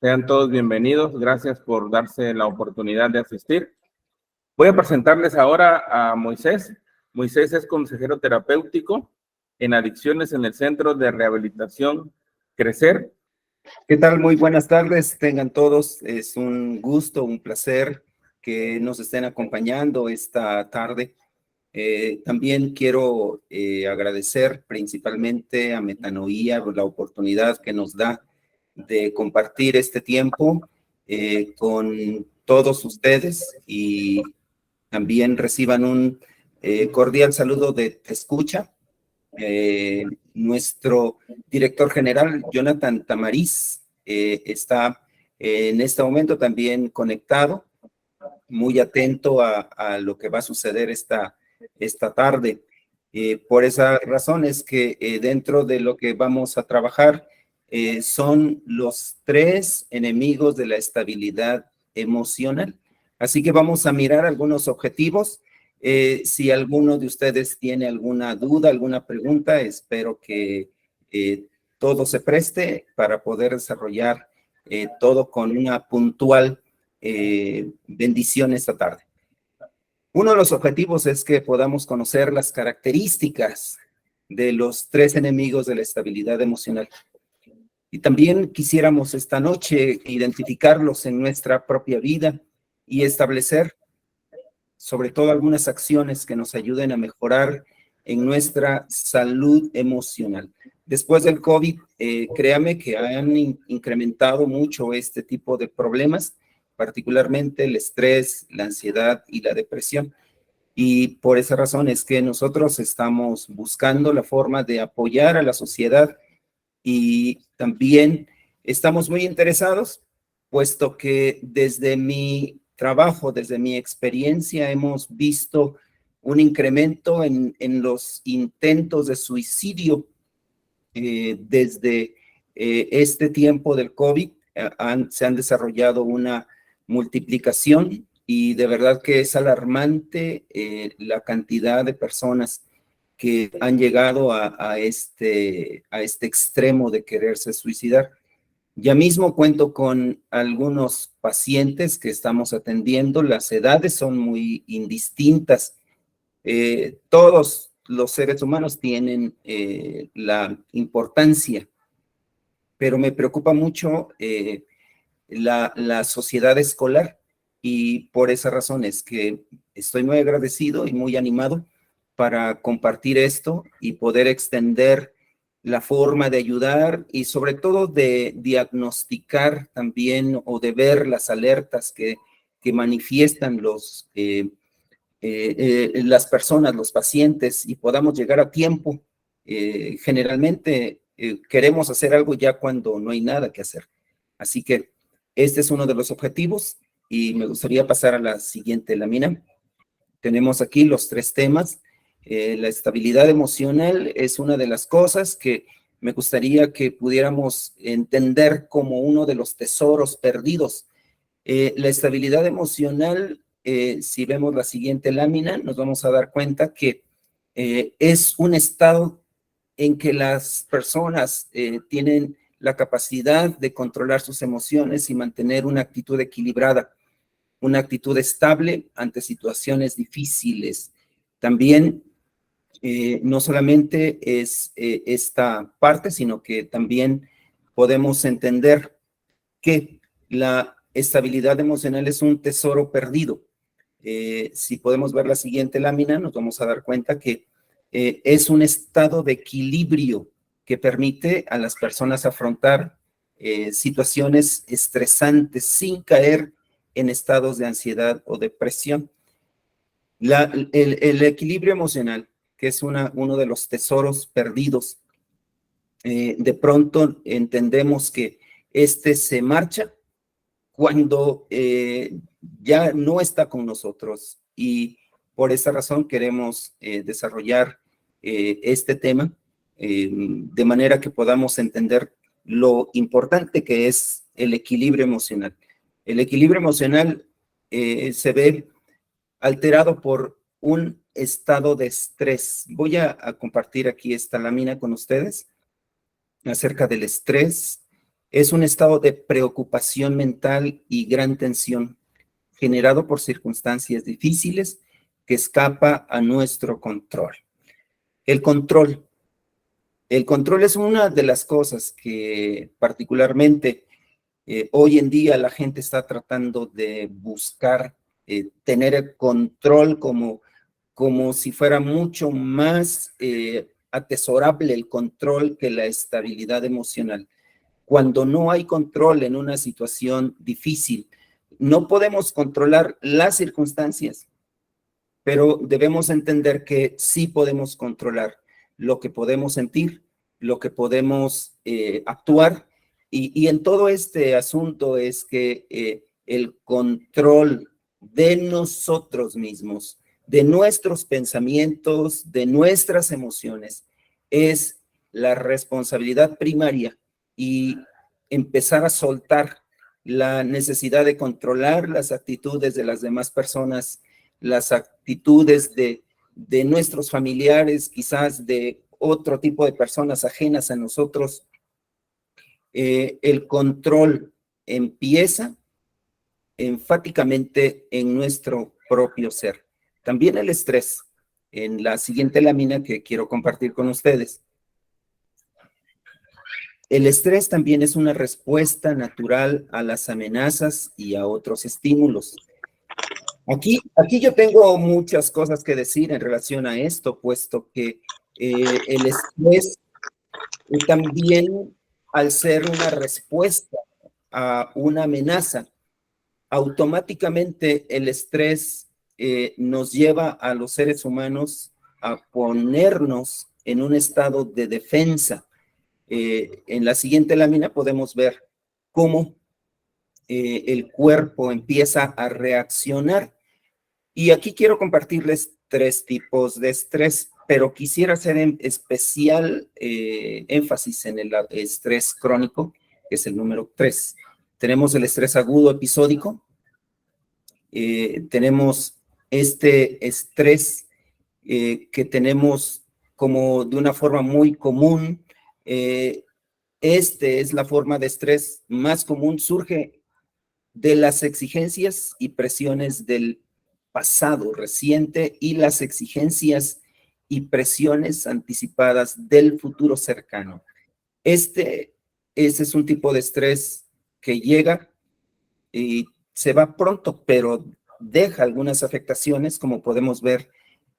Sean todos bienvenidos. Gracias por darse la oportunidad de asistir. Voy a presentarles ahora a Moisés. Moisés es consejero terapéutico en adicciones en el Centro de Rehabilitación Crecer. ¿Qué tal? Muy buenas tardes, tengan todos. Es un gusto, un placer que nos estén acompañando esta tarde. También quiero agradecer principalmente a Metanoía por la oportunidad que nos da de compartir este tiempo con todos ustedes y también reciban un cordial saludo de Te Escucha. Nuestro director general, Jonathan Tamariz, está en este momento también conectado, muy atento a lo que va a suceder esta tarde. Por esa razón es que dentro de lo que vamos a trabajar son los 3 enemigos de la estabilidad emocional. Así que vamos a mirar algunos objetivos. Si alguno de ustedes tiene alguna duda, alguna pregunta, espero que todo se preste para poder desarrollar todo con una puntual bendición esta tarde. Uno de los objetivos es que podamos conocer las características de los 3 enemigos de la estabilidad emocional. Y también quisiéramos esta noche identificarlos en nuestra propia vida y establecer sobre todo algunas acciones que nos ayuden a mejorar en nuestra salud emocional. Después del COVID, créame que han incrementado mucho este tipo de problemas, particularmente el estrés, la ansiedad y la depresión. Y por esa razón es que nosotros estamos buscando la forma de apoyar a la sociedad y también estamos muy interesados, puesto que desde mi trabajo, desde mi experiencia, hemos visto un incremento en los intentos de suicidio desde este tiempo del COVID. Se han desarrollado una multiplicación y de verdad que es alarmante la cantidad de personas que han llegado a este extremo de quererse suicidar. Ya mismo cuento con algunos pacientes que estamos atendiendo, las edades son muy indistintas. Todos los seres humanos tienen la importancia, pero me preocupa mucho la sociedad escolar y por esa razón es que estoy muy agradecido y muy animado para compartir esto y poder extender la forma de ayudar y sobre todo de diagnosticar también o de ver las alertas que manifiestan las personas, los pacientes y podamos llegar a tiempo. Generalmente queremos hacer algo ya cuando no hay nada que hacer. Así que este es uno de los objetivos y me gustaría pasar a la siguiente lámina. Tenemos aquí los 3 temas. La estabilidad emocional es una de las cosas que me gustaría que pudiéramos entender como uno de los tesoros perdidos. La estabilidad emocional, si vemos la siguiente lámina, nos vamos a dar cuenta que es un estado en que las personas tienen la capacidad de controlar sus emociones y mantener una actitud equilibrada, una actitud estable ante situaciones difíciles. También no solamente es esta parte, sino que también podemos entender que la estabilidad emocional es un tesoro perdido. Si podemos ver la siguiente lámina, nos vamos a dar cuenta que es un estado de equilibrio que permite a las personas afrontar situaciones estresantes sin caer en estados de ansiedad o depresión. El equilibrio emocional, que es uno de los tesoros perdidos, de pronto entendemos que este se marcha cuando ya no está con nosotros y por esa razón queremos desarrollar este tema de manera que podamos entender lo importante que es el equilibrio emocional. El equilibrio emocional se ve alterado por un estado de estrés. Voy a compartir aquí esta lámina con ustedes acerca del estrés Es un estado de preocupación mental y gran tensión generado por circunstancias difíciles que escapa a nuestro control. El control. El control es una de las cosas que particularmente hoy en día la gente está tratando de buscar tener el control como si fuera mucho más atesorable el control que la estabilidad emocional. Cuando no hay control en una situación difícil, no podemos controlar las circunstancias, pero debemos entender que sí podemos controlar lo que podemos sentir, lo que podemos actuar, y en todo este asunto es que el control de nosotros mismos, de nuestros pensamientos, de nuestras emociones, es la responsabilidad primaria y empezar a soltar la necesidad de controlar las actitudes de las demás personas, las actitudes de nuestros familiares, quizás de otro tipo de personas ajenas a nosotros. El control empieza enfáticamente en nuestro propio ser. También el estrés, en la siguiente lámina que quiero compartir con ustedes. El estrés también es una respuesta natural a las amenazas y a otros estímulos. Aquí yo tengo muchas cosas que decir en relación a esto, puesto que el estrés también, al ser una respuesta a una amenaza, automáticamente el estrés nos lleva a los seres humanos a ponernos en un estado de defensa. En la siguiente lámina podemos ver cómo el cuerpo empieza a reaccionar. Y aquí quiero compartirles 3 tipos de estrés, pero quisiera hacer en especial énfasis en el estrés crónico, que es el número 3. Tenemos el estrés agudo episódico, tenemos este estrés que tenemos como de una forma muy común. Este es la forma de estrés más común, surge de las exigencias y presiones del pasado reciente y las exigencias y presiones anticipadas del futuro cercano. Ese es un tipo de estrés que llega y se va pronto, pero deja algunas afectaciones, como podemos ver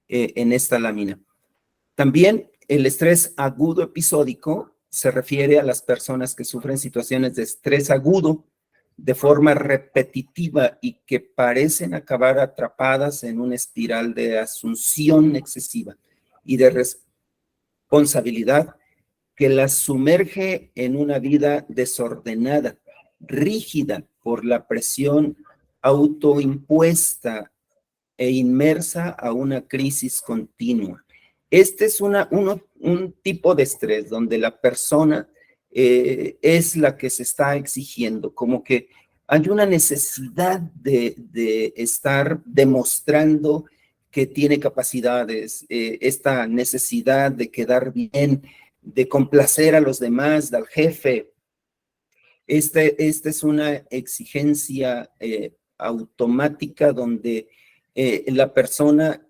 en esta lámina. También el estrés agudo episódico se refiere a las personas que sufren situaciones de estrés agudo de forma repetitiva y que parecen acabar atrapadas en una espiral de asunción excesiva y de responsabilidad que las sumerge en una vida desordenada, rígida por la presión autoimpuesta e inmersa a una crisis continua. Este es un tipo de estrés donde la persona es la que se está exigiendo, como que hay una necesidad de estar demostrando que tiene capacidades, esta necesidad de quedar bien, de complacer a los demás, al jefe. Esta es una exigencia automática donde la persona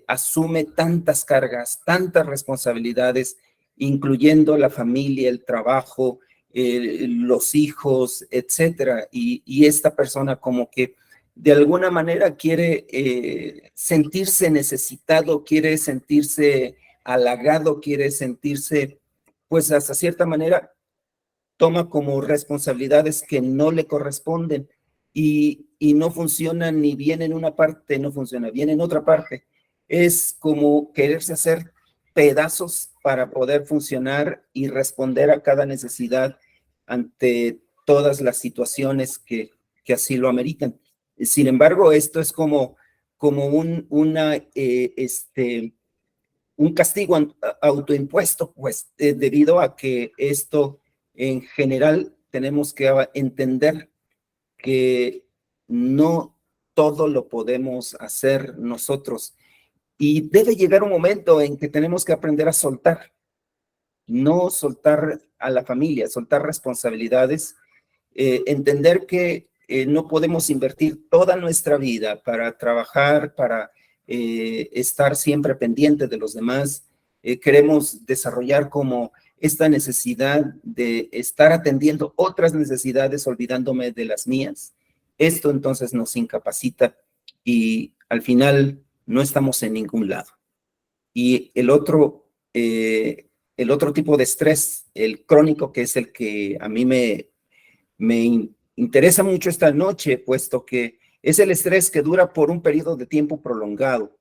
asume tantas cargas, tantas responsabilidades, incluyendo la familia, el trabajo, los hijos, etcétera. Y esta persona como que de alguna manera quiere sentirse necesitado, quiere sentirse halagado, quiere sentirse, pues hasta cierta manera, toma como responsabilidades que no le corresponden y no funciona ni bien en una parte, no funciona bien en otra parte. Es como quererse hacer pedazos para poder funcionar y responder a cada necesidad ante todas las situaciones que así lo ameritan. Sin embargo, esto es como un castigo autoimpuesto, pues debido a que esto en general tenemos que entender que no todo lo podemos hacer nosotros y debe llegar un momento en que tenemos que aprender a soltar, no soltar a la familia, soltar responsabilidades, entender que no podemos invertir toda nuestra vida para trabajar, para estar siempre pendiente de los demás. Queremos desarrollar como esta necesidad de estar atendiendo otras necesidades, olvidándome de las mías. Esto entonces nos incapacita y al final no estamos en ningún lado. Y el otro tipo de estrés, el crónico, que es el que a mí me interesa mucho esta noche, puesto que es el estrés que dura por un periodo de tiempo prolongado.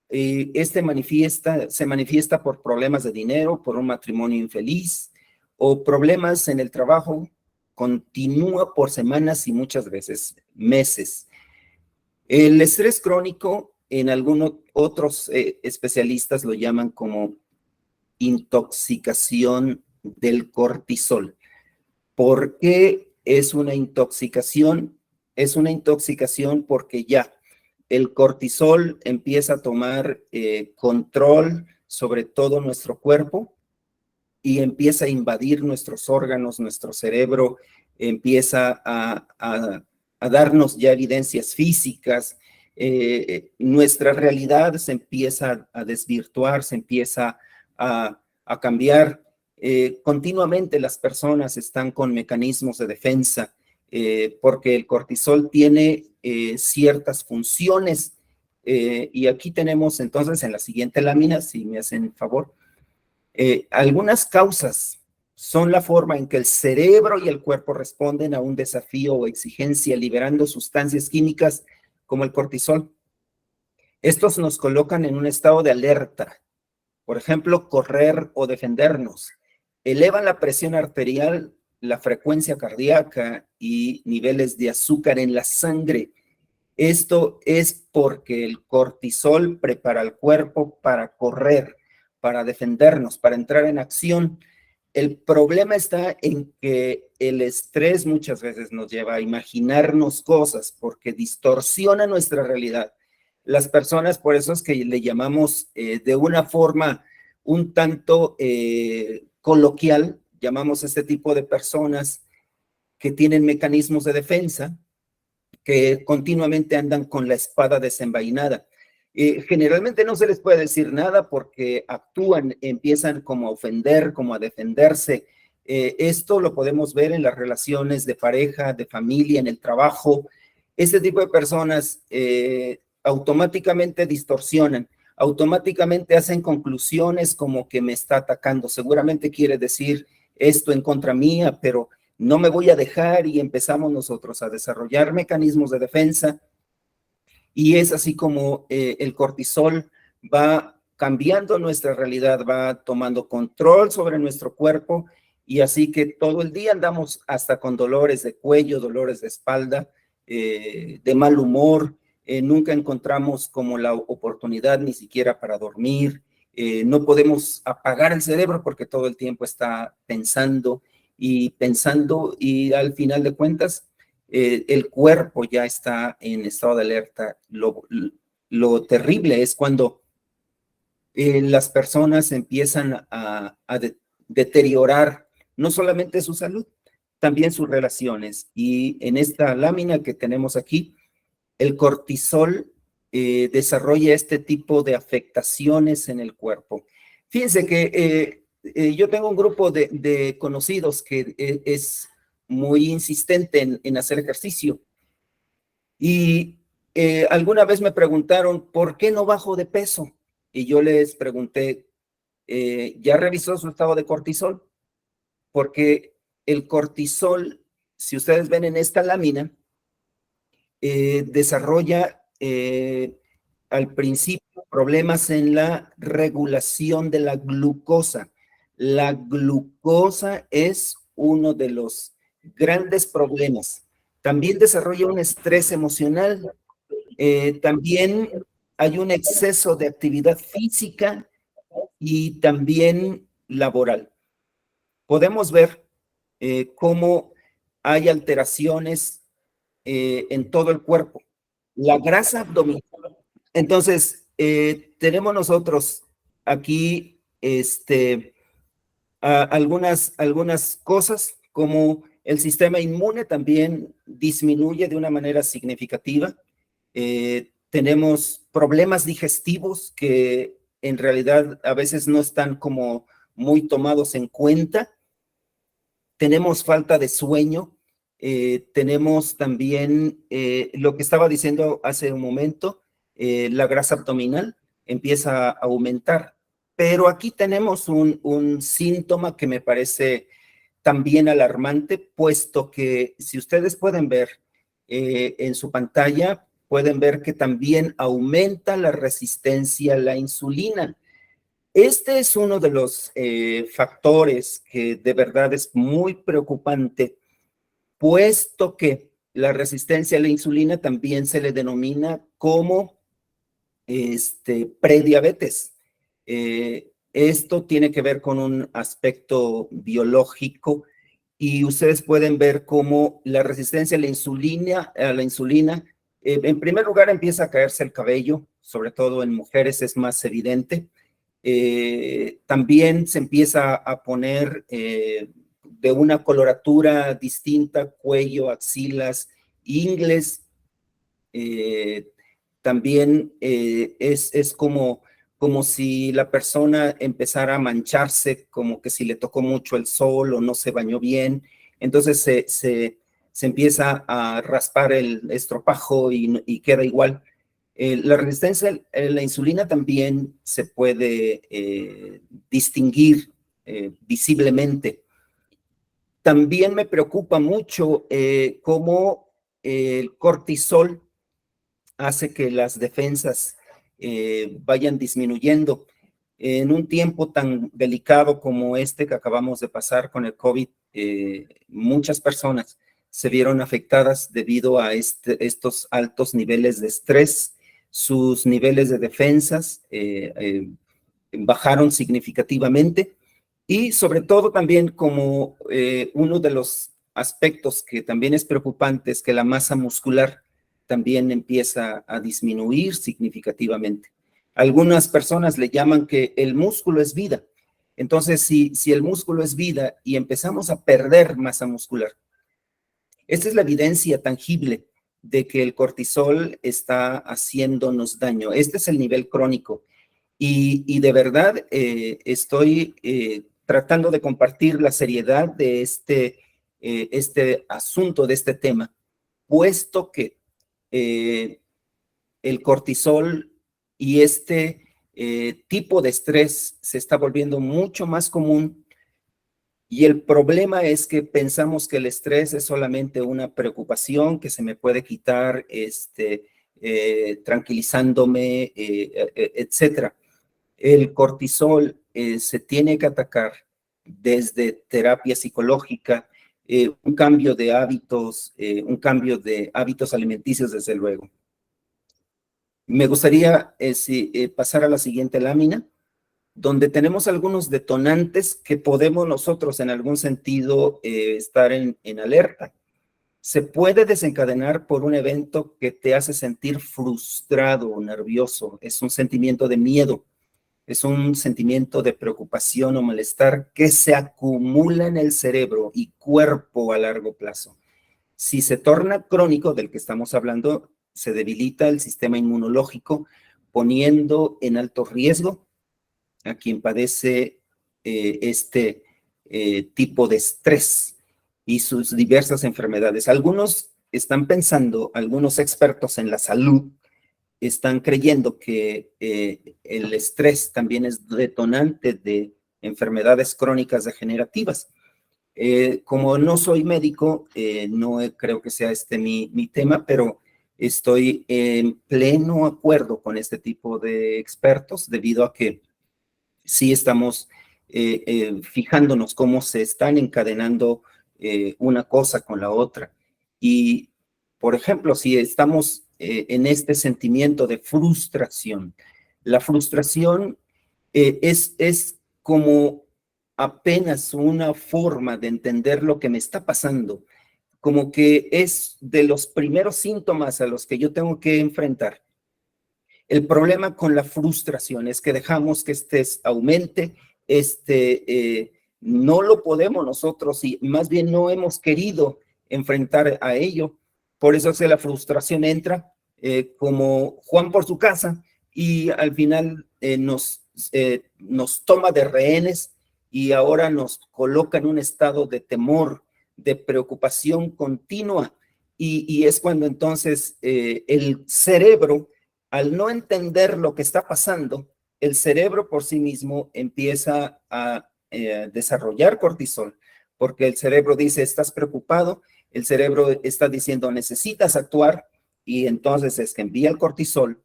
Se manifiesta por problemas de dinero, por un matrimonio infeliz o problemas en el trabajo, continúa por semanas y muchas veces meses. El estrés crónico, en algunos otros especialistas lo llaman como intoxicación del cortisol. ¿Por qué es una intoxicación? Es una intoxicación porque ya el cortisol empieza a tomar control sobre todo nuestro cuerpo y empieza a invadir nuestros órganos, nuestro cerebro, empieza a darnos ya evidencias físicas, nuestra realidad se empieza a desvirtuar, se empieza a cambiar. Continuamente las personas están con mecanismos de defensa porque el cortisol tiene ciertas funciones. Y aquí tenemos entonces en la siguiente lámina, si me hacen favor, algunas causas son la forma en que el cerebro y el cuerpo responden a un desafío o exigencia liberando sustancias químicas como el cortisol. Estos nos colocan en un estado de alerta, por ejemplo, correr o defendernos. Elevan la presión arterial, la frecuencia cardíaca y niveles de azúcar en la sangre. Esto es porque el cortisol prepara al cuerpo para correr, para defendernos, para entrar en acción. El problema está en que el estrés muchas veces nos lleva a imaginarnos cosas porque distorsiona nuestra realidad. Las personas, por eso es que le llamamos de una forma un tanto coloquial, llamamos a este tipo de personas que tienen mecanismos de defensa, que continuamente andan con la espada desenvainada. Generalmente no se les puede decir nada porque actúan, empiezan como a ofender, como a defenderse. Esto lo podemos ver en las relaciones de pareja, de familia, en el trabajo. Este tipo de personas automáticamente distorsionan, automáticamente hacen conclusiones como que me está atacando. Seguramente quiere decir esto en contra mía, pero no me voy a dejar y empezamos nosotros a desarrollar mecanismos de defensa y es así como el cortisol va cambiando nuestra realidad, va tomando control sobre nuestro cuerpo y así que todo el día andamos hasta con dolores de cuello, dolores de espalda, de mal humor, nunca encontramos como la oportunidad ni siquiera para dormir, no podemos apagar el cerebro porque todo el tiempo está pensando y al final de cuentas el cuerpo ya está en estado de alerta. Lo terrible es cuando las personas empiezan a deteriorar no solamente su salud, también sus relaciones. Y en esta lámina que tenemos aquí, el cortisol desarrolla este tipo de afectaciones en el cuerpo. Fíjense que yo tengo un grupo de conocidos que es muy insistente en hacer ejercicio y alguna vez me preguntaron, ¿por qué no bajo de peso? Y yo les pregunté, ¿ya revisó su estado de cortisol? Porque el cortisol, si ustedes ven en esta lámina, desarrolla al principio problemas en la regulación de la glucosa. La glucosa es uno de los grandes problemas. También desarrolla un estrés emocional. También hay un exceso de actividad física y también laboral. Podemos ver cómo hay alteraciones en todo el cuerpo. La grasa abdominal. Entonces, tenemos nosotros aquí algunas cosas, como el sistema inmune también disminuye de una manera significativa. Tenemos problemas digestivos que en realidad a veces no están como muy tomados en cuenta. Tenemos falta de sueño. Tenemos también lo que estaba diciendo hace un momento, la grasa abdominal empieza a aumentar. Pero aquí tenemos un síntoma que me parece también alarmante, puesto que si ustedes pueden ver en su pantalla, pueden ver que también aumenta la resistencia a la insulina. Este es uno de los factores que de verdad es muy preocupante, puesto que la resistencia a la insulina también se le denomina como prediabetes. Esto tiene que ver con un aspecto biológico y ustedes pueden ver cómo la resistencia a la insulina, en primer lugar empieza a caerse el cabello, sobre todo en mujeres es más evidente. También se empieza a poner de una coloratura distinta, cuello, axilas, ingles. También es como si la persona empezara a mancharse, como que si le tocó mucho el sol o no se bañó bien. Entonces se empieza a raspar el estropajo y queda igual. La resistencia a la insulina también se puede distinguir visiblemente. También me preocupa mucho cómo el cortisol hace que las defensas vayan disminuyendo. En un tiempo tan delicado como este que acabamos de pasar con el COVID, muchas personas se vieron afectadas debido a estos altos niveles de estrés. Sus niveles de defensas bajaron significativamente y sobre todo también como uno de los aspectos que también es preocupante es que la masa muscular también empieza a disminuir significativamente. Algunas personas le llaman que el músculo es vida. Entonces, si el músculo es vida y empezamos a perder masa muscular, esta es la evidencia tangible de que el cortisol está haciéndonos daño. Este es el nivel crónico. Y de verdad estoy tratando de compartir la seriedad de este asunto, de este tema, puesto que el cortisol y tipo de estrés se está volviendo mucho más común y el problema es que pensamos que el estrés es solamente una preocupación que se me puede quitar tranquilizándome, etcétera. El cortisol se tiene que atacar desde terapia psicológica, un cambio de hábitos alimenticios, desde luego. Me gustaría pasar a la siguiente lámina, donde tenemos algunos detonantes que podemos nosotros en algún sentido estar en alerta. Se puede desencadenar por un evento que te hace sentir frustrado o nervioso, es un sentimiento de miedo, es un sentimiento de preocupación o malestar que se acumula en el cerebro y cuerpo a largo plazo. Si se torna crónico, del que estamos hablando, se debilita el sistema inmunológico, poniendo en alto riesgo a quien padece tipo de estrés y sus diversas enfermedades. Algunos están pensando, algunos expertos en la salud, están creyendo que el estrés también es detonante de enfermedades crónicas degenerativas. Como no soy médico, no creo que sea mi tema, pero estoy en pleno acuerdo con este tipo de expertos debido a que sí estamos fijándonos cómo se están encadenando una cosa con la otra. Y, por ejemplo, si estamos en este sentimiento de frustración, la frustración es como apenas una forma de entender lo que me está pasando, como que es de los primeros síntomas a los que yo tengo que enfrentar. El problema con la frustración es que dejamos que aumente no lo podemos nosotros y más bien no hemos querido enfrentar a ello. Por eso es que la frustración entra como Juan por su casa y al final nos toma de rehenes y ahora nos coloca en un estado de temor, de preocupación continua. Y es cuando entonces el cerebro, al no entender lo que está pasando, el cerebro por sí mismo empieza a desarrollar cortisol, porque el cerebro dice, estás preocupado, el cerebro está diciendo, necesitas actuar, y entonces es que envía el cortisol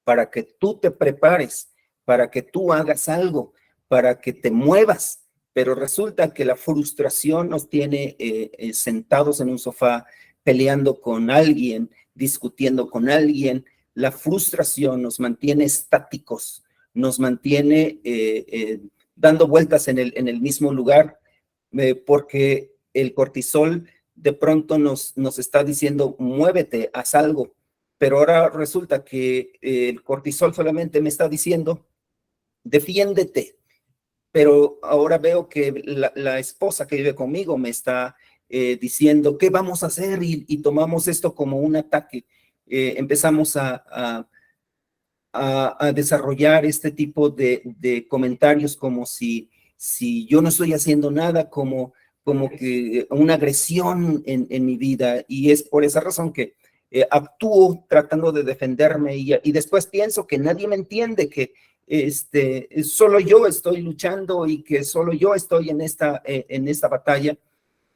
para que tú te prepares, para que tú hagas algo, para que te muevas, pero resulta que la frustración nos tiene sentados en un sofá, peleando con alguien, discutiendo con alguien. La frustración nos mantiene estáticos, nos mantiene dando vueltas en el mismo lugar, porque el cortisol de pronto nos está diciendo, muévete, haz algo. Pero ahora resulta que el cortisol solamente me está diciendo, defiéndete. Pero ahora veo que la esposa que vive conmigo me está diciendo, ¿qué vamos a hacer? Y tomamos esto como un ataque. Empezamos a desarrollar este tipo de comentarios como si yo no estoy haciendo nada, como que una agresión en mi vida. Y es por esa razón que actúo tratando de defenderme y después pienso que nadie me entiende, que solo yo estoy luchando y que solo yo estoy en esta batalla.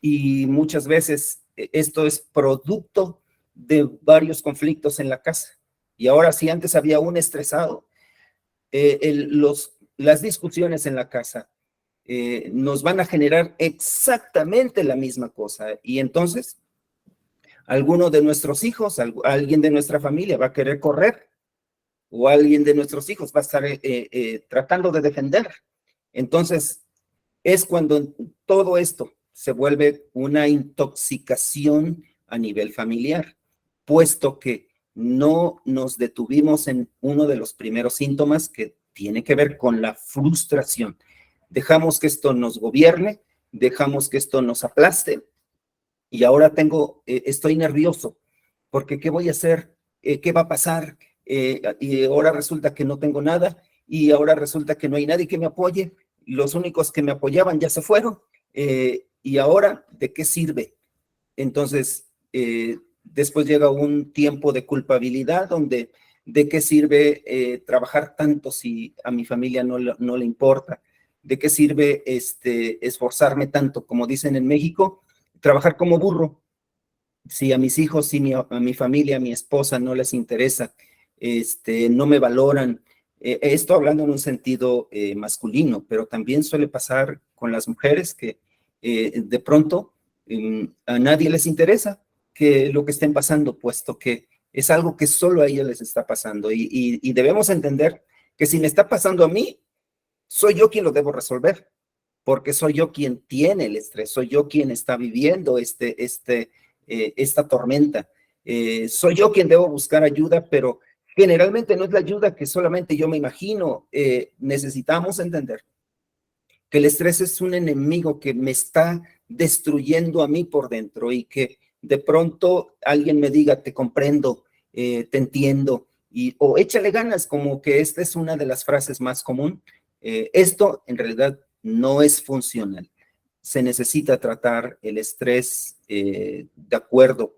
Y muchas veces esto es producto de varios conflictos en la casa. Y ahora, si antes había un estresado, las discusiones en la casa nos van a generar exactamente la misma cosa. Y entonces, alguno de nuestros hijos, alguien de nuestra familia va a querer correr, o alguien de nuestros hijos va a estar tratando de defender. Entonces, es cuando todo esto se vuelve una intoxicación a nivel familiar, puesto que no nos detuvimos en uno de los primeros síntomas que tiene que ver con la frustración. Dejamos que esto nos gobierne, dejamos que esto nos aplaste, y ahora estoy nervioso, porque ¿qué voy a hacer? ¿Qué va a pasar? Y ahora resulta que no tengo nada, y ahora resulta que no hay nadie que me apoye, los únicos que me apoyaban ya se fueron, y ahora, ¿de qué sirve? Entonces, después llega un tiempo de culpabilidad donde, ¿de qué sirve trabajar tanto si a mi familia no le importa? ¿De qué sirve esforzarme tanto? Como dicen en México, trabajar como burro. Si a mis hijos, si a mi familia, a mi esposa no les interesa, no me valoran. Esto hablando en un sentido masculino, pero también suele pasar con las mujeres que de pronto a nadie les interesa que lo que estén pasando, puesto que es algo que solo a ellas les está pasando. Y debemos entender que si me está pasando a mí, soy yo quien lo debo resolver, porque soy yo quien tiene el estrés, soy yo quien está viviendo esta tormenta. Soy yo quien debo buscar ayuda, pero generalmente no es la ayuda que solamente yo me imagino. Necesitamos entender que el estrés es un enemigo que me está destruyendo a mí por dentro, y que de pronto alguien me diga, te comprendo, te entiendo, o échale ganas, como que esta es una de las frases más común. Esto en realidad no es funcional. Se necesita tratar el estrés de acuerdo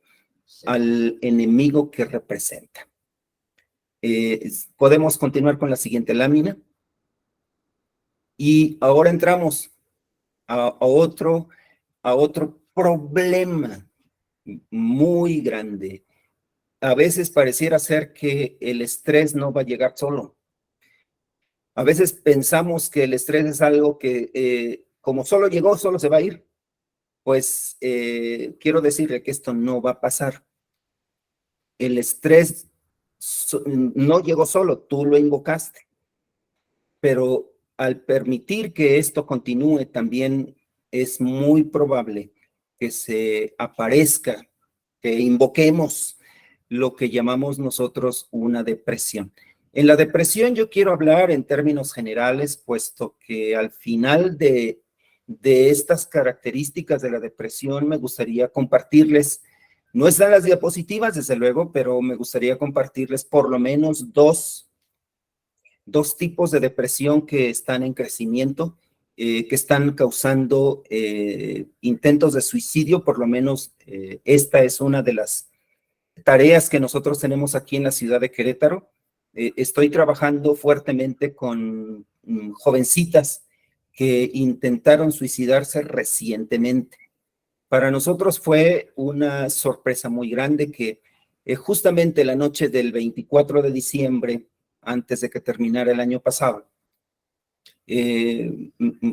al enemigo que representa. Podemos continuar con la siguiente lámina. Y ahora entramos a otro problema muy grande. A veces pareciera ser que el estrés no va a llegar solo. A veces pensamos que el estrés es algo que como solo llegó, solo se va a ir. Pues quiero decirle que esto no va a pasar. El estrés no llegó solo, tú lo invocaste. Pero al permitir que esto continúe, también es muy probable que se aparezca, que invoquemos lo que llamamos nosotros una depresión. En la depresión yo quiero hablar en términos generales, puesto que al final de de estas características de la depresión me gustaría compartirles. No están las diapositivas, desde luego, pero me gustaría compartirles por lo menos dos tipos de depresión que están en crecimiento, que están causando intentos de suicidio. Por lo menos esta es una de las tareas que nosotros tenemos aquí en la ciudad de Querétaro. Estoy trabajando fuertemente con jovencitas que intentaron suicidarse recientemente. Para nosotros fue una sorpresa muy grande que justamente la noche del 24 de diciembre, antes de que terminara el año pasado,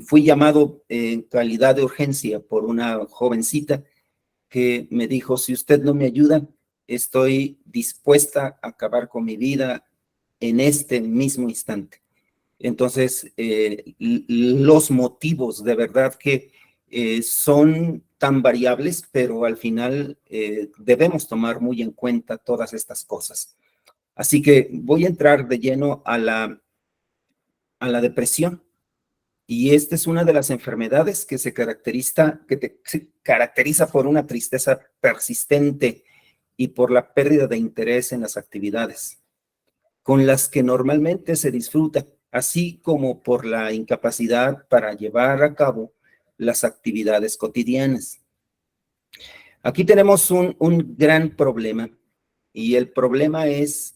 fui llamado en calidad de urgencia por una jovencita que me dijo: si usted no me ayuda, estoy dispuesta a acabar con mi vida en este mismo instante. Entonces, los motivos de verdad que son tan variables, pero al final debemos tomar muy en cuenta todas estas cosas. Así que voy a entrar de lleno a la depresión. Y esta es una de las enfermedades que se caracteriza por una tristeza persistente y por la pérdida de interés en las actividades con las que normalmente se disfruta, así como por la incapacidad para llevar a cabo las actividades cotidianas. Aquí tenemos un gran problema, y el problema es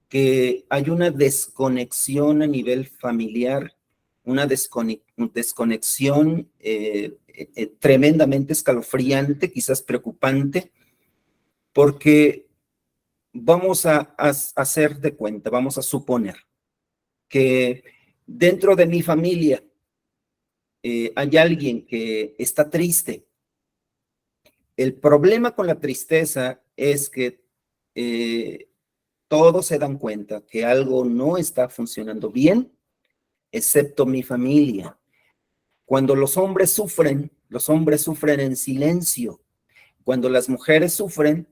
que hay una desconexión a nivel familiar, una desconexión tremendamente escalofriante, quizás preocupante, porque vamos a hacer de cuenta, vamos a suponer que dentro de mi familia hay alguien que está triste. El problema con la tristeza es que todos se dan cuenta que algo no está funcionando bien, excepto mi familia. Cuando los hombres sufren en silencio. Cuando las mujeres sufren,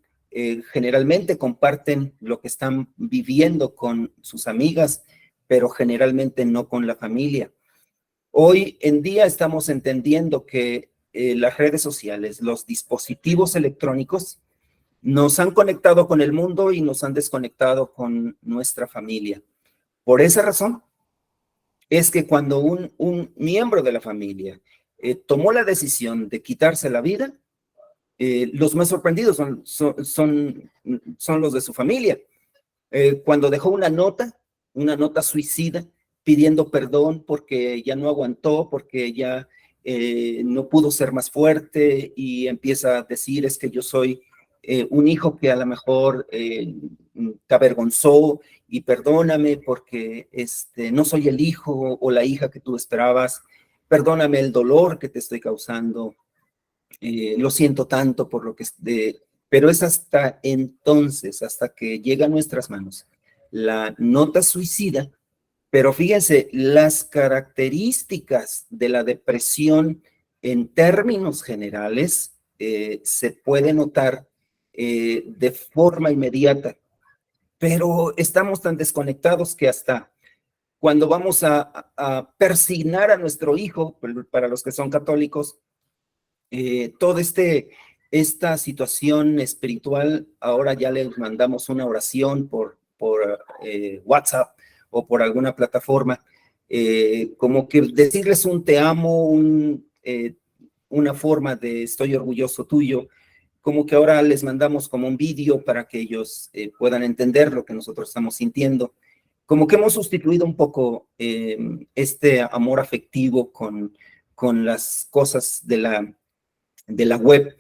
generalmente comparten lo que están viviendo con sus amigas, pero generalmente no con la familia. Hoy en día estamos entendiendo que las redes sociales, los dispositivos electrónicos, nos han conectado con el mundo y nos han desconectado con nuestra familia. Por esa razón es que cuando un miembro de la familia tomó la decisión de quitarse la vida, los más sorprendidos son los de su familia. Cuando dejó una nota suicida, pidiendo perdón porque ya no aguantó, porque ya no pudo ser más fuerte, y empieza a decir: es que yo soy un hijo que a lo mejor te avergonzó, y perdóname porque no soy el hijo o la hija que tú esperabas, perdóname el dolor que te estoy causando, lo siento tanto por lo que... Pero es hasta entonces, hasta que llega a nuestras manos la nota suicida. Pero fíjense, las características de la depresión en términos generales se puede notar de forma inmediata, pero estamos tan desconectados que hasta cuando vamos a persignar a nuestro hijo, para los que son católicos, toda esta situación espiritual, ahora ya les mandamos una oración por WhatsApp o por alguna plataforma, como que decirles un te amo, una forma de estoy orgulloso tuyo, como que ahora les mandamos como un vídeo para que ellos puedan entender lo que nosotros estamos sintiendo. Como que hemos sustituido un poco este amor afectivo con las cosas de la web.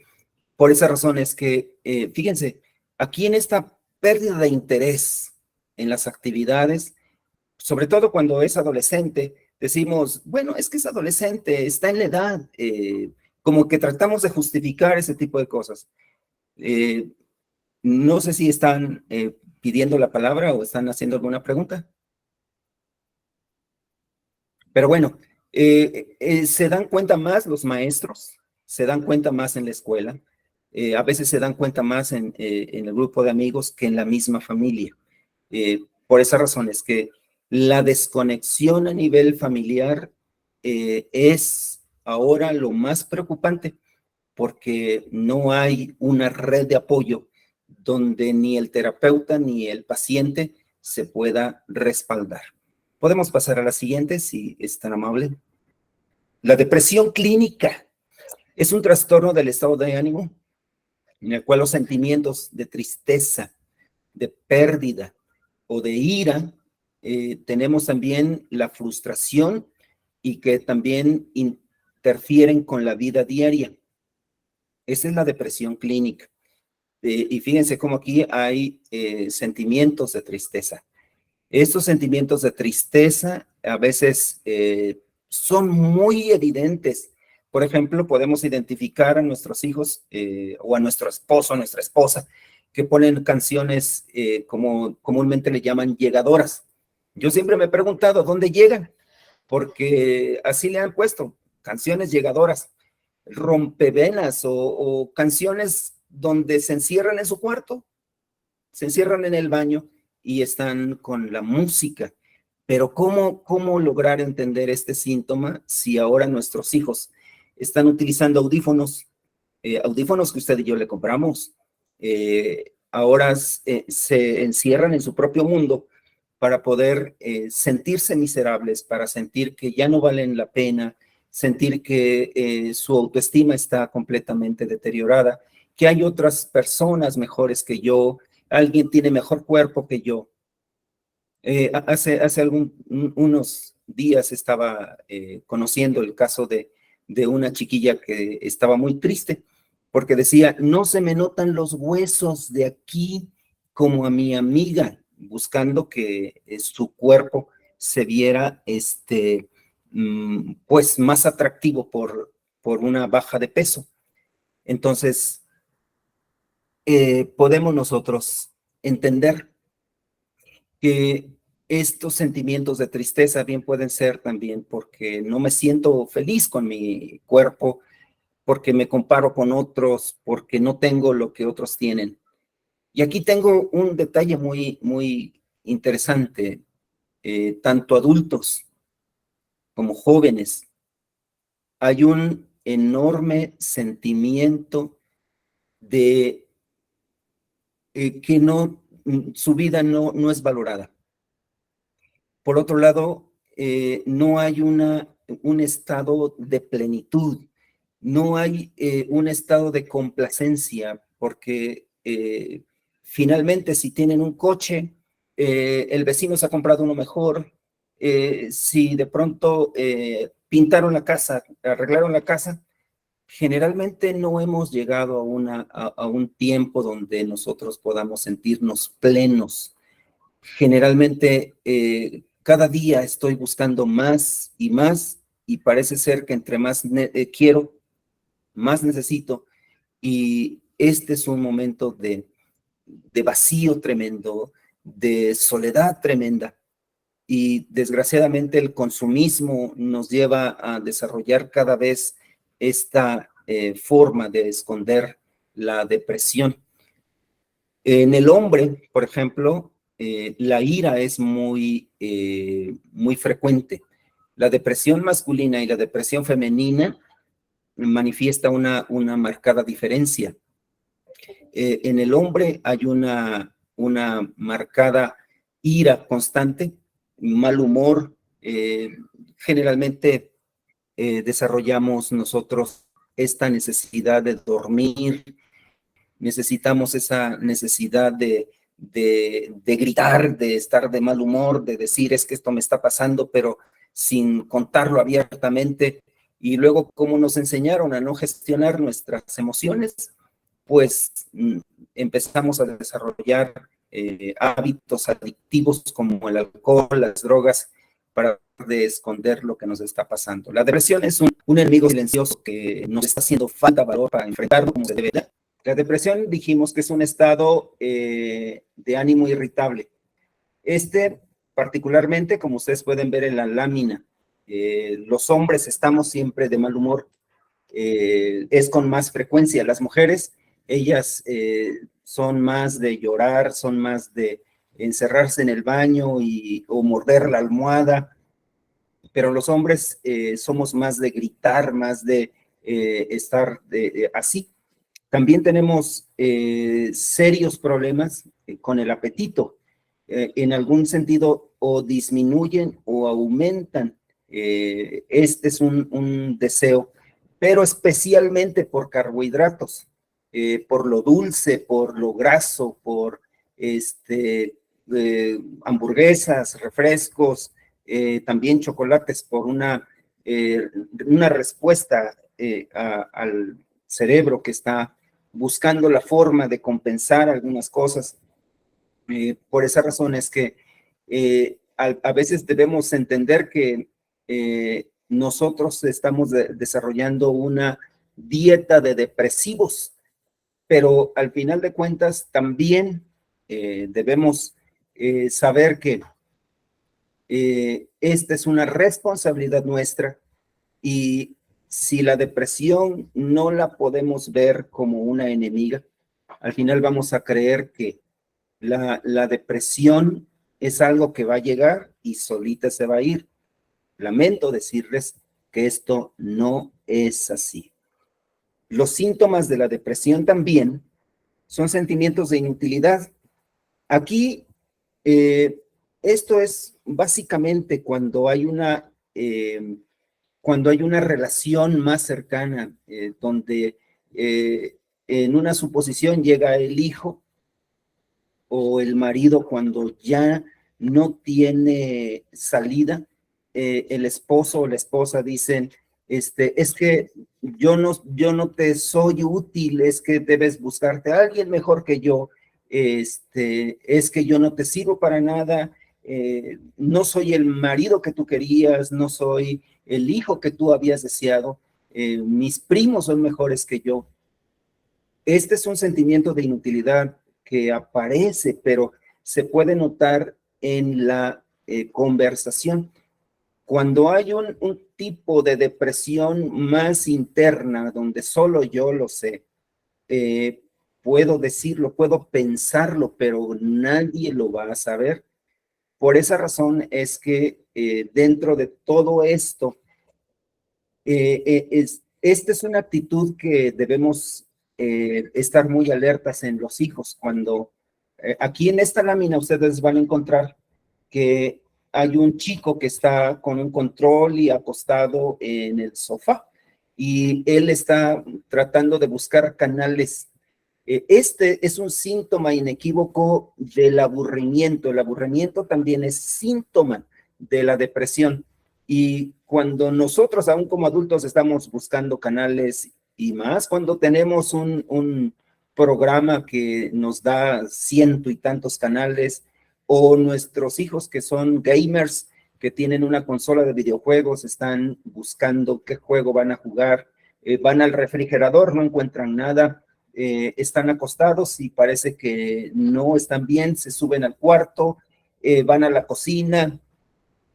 Por esa razón es que, fíjense, aquí en esta pérdida de interés en las actividades, sobre todo cuando es adolescente, decimos: bueno, es que es adolescente, está en la edad, como que tratamos de justificar ese tipo de cosas. No sé si están pidiendo la palabra o están haciendo alguna pregunta. Pero bueno, se dan cuenta más los maestros, se dan cuenta más en la escuela, a veces se dan cuenta más en el grupo de amigos que en la misma familia. Por esa razón es que la desconexión a nivel familiar es ahora lo más preocupante, porque no hay una red de apoyo donde ni el terapeuta ni el paciente se pueda respaldar. Podemos pasar a la siguiente, si es tan amable. La depresión clínica es un trastorno del estado de ánimo en el cual los sentimientos de tristeza, de pérdida o de ira, tenemos también la frustración y que también interfieren con la vida diaria. Esa es la depresión clínica. Y fíjense cómo aquí hay sentimientos de tristeza. Estos sentimientos de tristeza a veces son muy evidentes. Por ejemplo, podemos identificar a nuestros hijos o a nuestro esposo, a nuestra esposa, que ponen canciones como comúnmente le llaman llegadoras. Yo siempre me he preguntado, ¿dónde llegan? Porque así le han puesto, canciones llegadoras, rompevenas o canciones donde se encierran en su cuarto, se encierran en el baño y están con la música. Pero ¿cómo lograr entender este síntoma si ahora nuestros hijos están utilizando audífonos, audífonos que usted y yo le compramos, ahora se encierran en su propio mundo para poder sentirse miserables, para sentir que ya no valen la pena, sentir que su autoestima está completamente deteriorada, que hay otras personas mejores que yo, alguien tiene mejor cuerpo que yo. Hace unos días estaba conociendo el caso de una chiquilla que estaba muy triste porque decía, no se me notan los huesos de aquí como a mi amiga, buscando que su cuerpo se viera pues más atractivo por una baja de peso. Entonces, podemos nosotros entender que estos sentimientos de tristeza bien pueden ser también porque no me siento feliz con mi cuerpo, porque me comparo con otros, porque no tengo lo que otros tienen. Y aquí tengo un detalle muy interesante, tanto adultos como jóvenes. Hay un enorme sentimiento de que su vida no es valorada. Por otro lado, no hay un estado de plenitud, no hay un estado de complacencia, porque finalmente si tienen un coche, el vecino se ha comprado uno mejor, si de pronto pintaron la casa, arreglaron la casa, generalmente no hemos llegado a un tiempo donde nosotros podamos sentirnos plenos. Generalmente cada día estoy buscando más y parece ser que entre más quiero, más necesito, y este es un momento de vacío tremendo, de soledad tremenda, y desgraciadamente el consumismo nos lleva a desarrollar cada vez esta forma de esconder la depresión. En el hombre, por ejemplo, la ira es muy frecuente. La depresión masculina y la depresión femenina manifiesta una marcada diferencia. En el hombre hay una marcada ira constante, mal humor. Generalmente desarrollamos nosotros esta necesidad de dormir, necesitamos esa necesidad de gritar, de estar de mal humor, de decir es que esto me está pasando, pero sin contarlo abiertamente. Y luego, como nos enseñaron a no gestionar nuestras emociones, pues empezamos a desarrollar hábitos adictivos como el alcohol, las drogas, para de esconder lo que nos está pasando. La depresión es un enemigo silencioso que nos está haciendo falta valor para enfrentarlo como se debe. La depresión dijimos que es un estado de ánimo irritable. Particularmente, como ustedes pueden ver en la lámina, los hombres estamos siempre de mal humor, es con más frecuencia. Las mujeres, ellas son más de llorar, son más de encerrarse en el baño o morder la almohada, pero los hombres somos más de gritar, más de estar así. También tenemos serios problemas con el apetito. En algún sentido o disminuyen o aumentan. Este es un deseo, pero especialmente por carbohidratos, por lo dulce, por lo graso, por hamburguesas, refrescos, también chocolates, por una respuesta al cerebro que está buscando la forma de compensar algunas cosas. Por esa razón es que a veces debemos entender que nosotros estamos desarrollando una dieta de depresivos, pero al final de cuentas también debemos saber que esta es una responsabilidad nuestra, y si la depresión no la podemos ver como una enemiga, al final vamos a creer que la depresión es algo que va a llegar y solita se va a ir. Lamento decirles que esto no es así. Los síntomas de la depresión también son sentimientos de inutilidad. Aquí, esto es básicamente cuando hay una relación más cercana, donde en una suposición llega el hijo o el marido cuando ya no tiene salida, el esposo o la esposa dicen, es que yo no te soy útil, es que debes buscarte a alguien mejor que yo, es que yo no te sirvo para nada, no soy el marido que tú querías, no soy el hijo que tú habías deseado, mis primos son mejores que yo. Este es un sentimiento de inutilidad que aparece, pero se puede notar en la conversación. Cuando hay un tipo de depresión más interna, donde solo yo lo sé, puedo decirlo, puedo pensarlo, pero nadie lo va a saber. Por esa razón es que dentro de todo esto, esta es una actitud que debemos estar muy alertas en los hijos. Cuando aquí en esta lámina ustedes van a encontrar que hay un chico que está con un control y acostado en el sofá, y él está tratando de buscar canales. Este es un síntoma inequívoco del aburrimiento. El aburrimiento también es síntoma de la depresión. Y cuando nosotros, aún como adultos, estamos buscando canales, y más cuando tenemos un programa que nos da ciento y tantos canales, o nuestros hijos que son gamers, que tienen una consola de videojuegos, están buscando qué juego van a jugar, van al refrigerador, no encuentran nada, están acostados y parece que no están bien, se suben al cuarto, van a la cocina,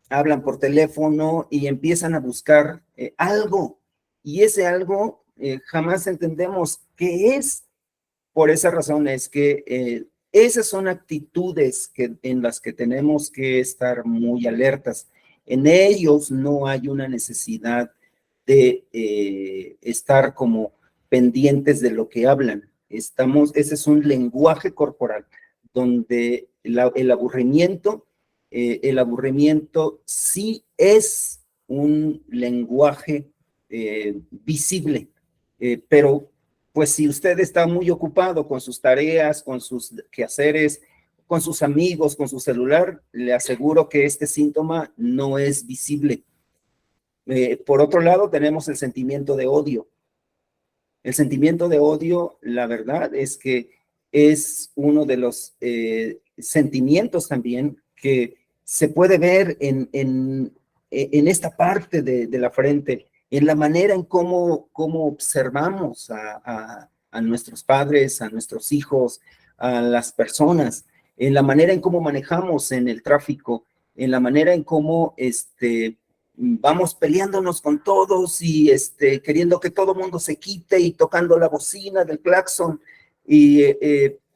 hablan por teléfono y empiezan a buscar algo, y ese algo jamás entendemos qué es. Por esa razón es que esas son actitudes en las que tenemos que estar muy alertas. En ellos no hay una necesidad de estar como pendientes de lo que hablan. Ese es un lenguaje corporal donde el aburrimiento sí es un lenguaje visible, pero pues si usted está muy ocupado con sus tareas, con sus quehaceres, con sus amigos, con su celular, le aseguro que este síntoma no es visible. Por otro lado, tenemos el sentimiento de odio. El sentimiento de odio, la verdad es que es uno de los sentimientos también que se puede ver en esta parte de la frente, en la manera en cómo observamos a nuestros padres, a nuestros hijos, a las personas, en la manera en cómo manejamos en el tráfico, en la manera en cómo vamos peleándonos con todos y queriendo que todo mundo se quite y tocando la bocina del claxon y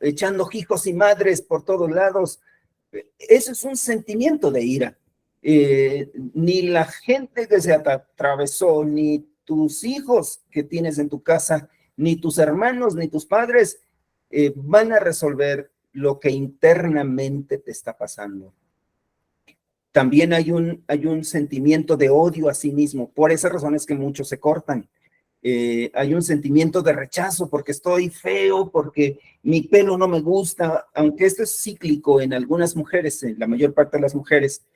echando hijos y madres por todos lados. Eso es un sentimiento de ira. ni la gente que se atravesó, ni tus hijos que tienes en tu casa, ni tus hermanos, ni tus padres van a resolver lo que internamente te está pasando. También hay un sentimiento de odio a sí mismo. Por esas razones que muchos se cortan. Hay un sentimiento de rechazo porque estoy feo, porque mi pelo no me gusta, aunque esto es cíclico en algunas mujeres, en la mayor parte de las mujeres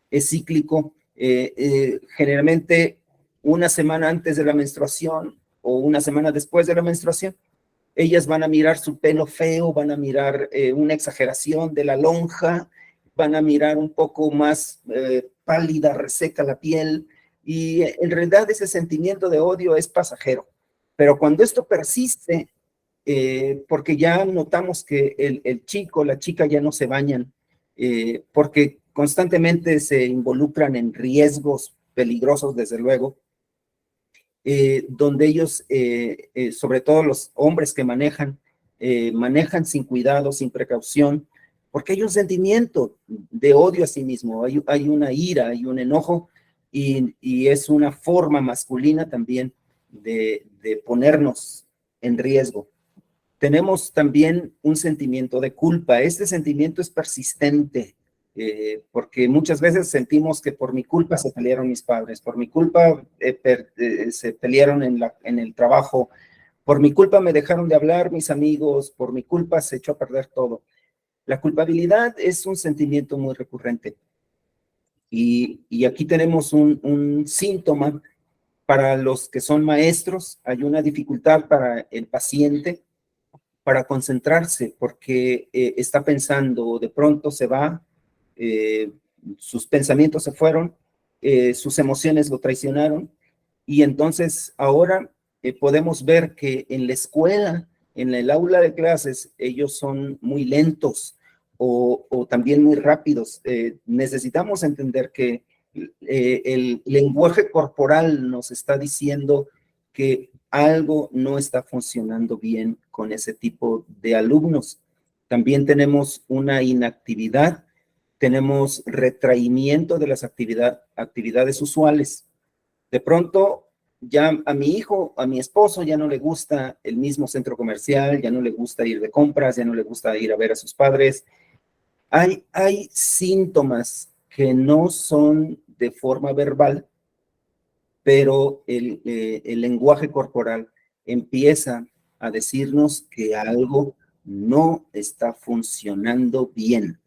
es cíclico. Generalmente una semana antes de la menstruación o una semana después de la menstruación, ellas van a mirar su pelo feo, van a mirar una exageración de la lonja, van a mirar un poco más pálida, reseca la piel, y en realidad ese sentimiento de odio es pasajero. Pero cuando esto persiste, porque ya notamos que el chico, la chica ya no se bañan, porque constantemente se involucran en riesgos peligrosos, desde luego, donde ellos, sobre todo los hombres que manejan sin cuidado, sin precaución, porque hay un sentimiento de odio a sí mismo, hay una ira, hay un enojo, y es una forma masculina también de ponernos en riesgo. Tenemos también un sentimiento de culpa. Este sentimiento es persistente, porque muchas veces sentimos que por mi culpa se pelearon mis padres, por mi culpa se pelearon en el trabajo, por mi culpa me dejaron de hablar mis amigos, por mi culpa se echó a perder todo. La culpabilidad es un sentimiento muy recurrente. Y aquí tenemos un síntoma para los que son maestros. Hay una dificultad para el paciente para concentrarse, porque está pensando, de pronto se va, sus pensamientos se fueron, sus emociones lo traicionaron, y entonces ahora podemos ver que en la escuela, en el aula de clases, ellos son muy lentos o también muy rápidos. Necesitamos entender que el lenguaje corporal nos está diciendo que algo no está funcionando bien con ese tipo de alumnos. También tenemos una inactividad, tenemos retraimiento de las actividades usuales. De pronto, ya a mi hijo, a mi esposo, ya no le gusta el mismo centro comercial, ya no le gusta ir de compras, ya no le gusta ir a ver a sus padres. Hay síntomas que no son de forma verbal, pero el lenguaje corporal empieza a decirnos que algo no está funcionando bien.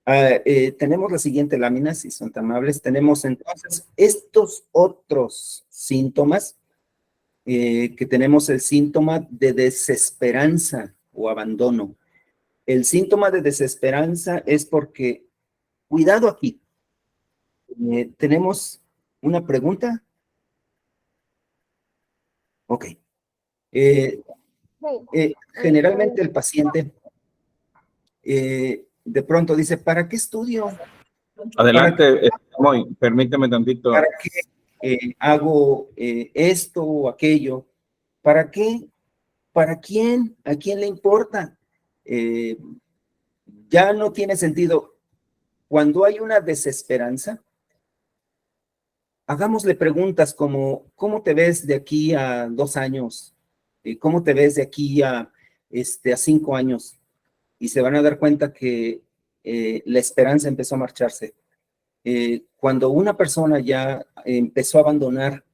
Tenemos la siguiente lámina, si son tan amables. Tenemos entonces estos otros síntomas, que tenemos el síntoma de desesperanza o abandono. El síntoma de desesperanza es porque, cuidado aquí, tenemos una pregunta. Ok. Generalmente el paciente de pronto dice, ¿para qué estudio? Adelante, Moy, permíteme tantito. ¿Para qué hago esto o aquello? ¿Para qué? ¿Para quién? ¿A quién le importa? Ya no tiene sentido. Cuando hay una desesperanza, hagámosle preguntas como, ¿cómo te ves de aquí a 2 años? ¿Cómo te ves de aquí a 5 años? Y se van a dar cuenta que la esperanza empezó a marcharse. Cuando una persona ya empezó a abandonar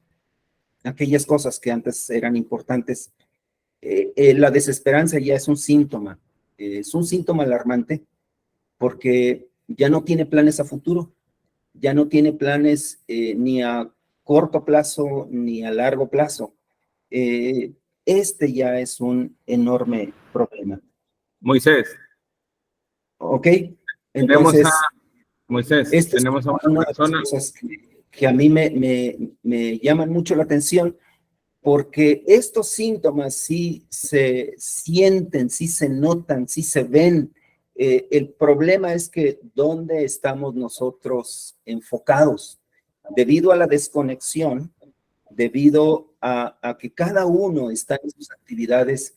aquellas cosas que antes eran importantes, la desesperanza ya es un síntoma alarmante, porque ya no tiene planes a futuro, ya no tiene planes ni a corto plazo ni a largo plazo. Este ya es un enorme problema. Moisés. ¿Ok? Tenemos Entonces, a Moisés, tenemos a una persona. Cosas que a mí me llaman mucho la atención, porque estos síntomas sí se sienten, sí se notan, sí se ven. El problema es que ¿dónde estamos nosotros enfocados? Debido a la desconexión, debido a que cada uno está en sus actividades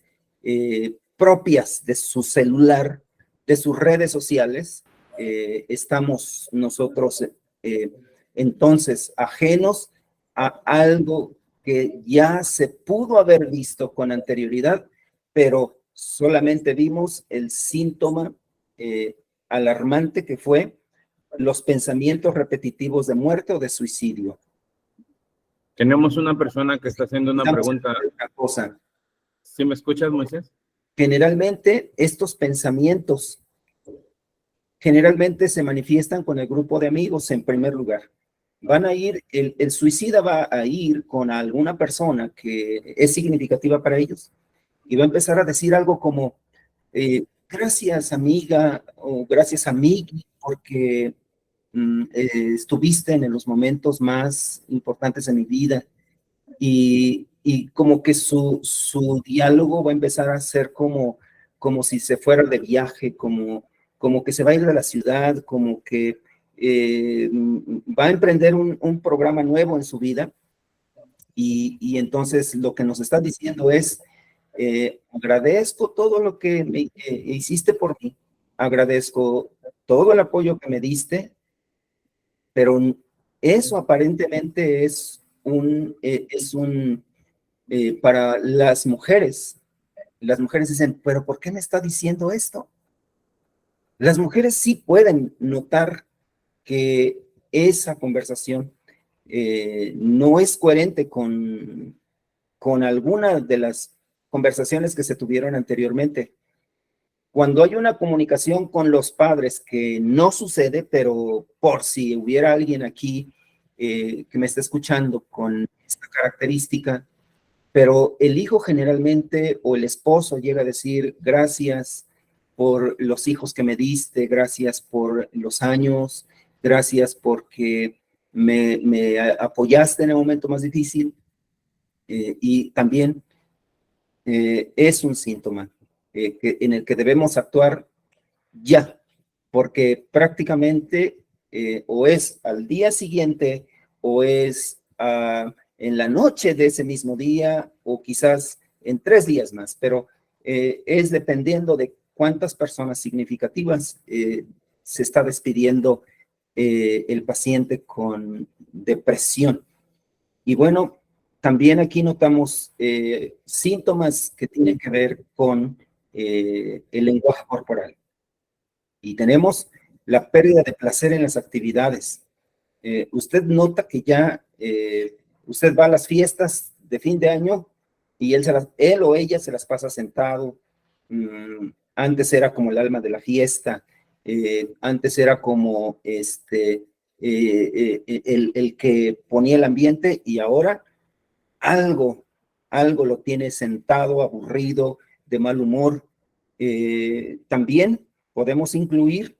propias de su celular, de sus redes sociales, estamos nosotros Eh, entonces, ajenos a algo que ya se pudo haber visto con anterioridad, pero solamente vimos el síntoma alarmante que fue los pensamientos repetitivos de muerte o de suicidio. Tenemos una persona que está haciendo una pregunta. Una cosa. ¿Sí me escuchas, Moisés? Generalmente estos pensamientos generalmente se manifiestan con el grupo de amigos en primer lugar. Van a ir, el suicida va a ir con alguna persona que es significativa para ellos y va a empezar a decir algo como, gracias amiga o gracias amigo, porque estuviste en los momentos más importantes de mi vida y como que su diálogo va a empezar a ser como si se fuera de viaje, como que se va a ir de la ciudad, como que va a emprender un programa nuevo en su vida y entonces lo que nos está diciendo es, agradezco todo lo que hiciste por mí, agradezco todo el apoyo que me diste, pero eso aparentemente para las mujeres dicen, pero ¿por qué me está diciendo esto? Las mujeres sí pueden notar que esa conversación no es coherente con alguna de las conversaciones que se tuvieron anteriormente. Cuando hay una comunicación con los padres que no sucede, pero por si hubiera alguien aquí que me está escuchando con esta característica, pero el hijo generalmente o el esposo llega a decir, gracias por los hijos que me diste, gracias por los años, gracias porque me apoyaste en el momento más difícil, y también es un síntoma en el que debemos actuar ya, porque prácticamente o es al día siguiente o es en la noche de ese mismo día o quizás en 3 días más, pero es dependiendo de cuántas personas significativas se está despidiendo el paciente con depresión. Y bueno, también aquí notamos síntomas que tienen que ver con el lenguaje corporal. Y tenemos la pérdida de placer en las actividades. Usted nota que ya usted va a las fiestas de fin de año y él o ella se las pasa sentado. Antes era como el alma de la fiesta, antes era como el que ponía el ambiente y ahora algo, algo lo tiene sentado, aburrido, de mal humor. También podemos incluir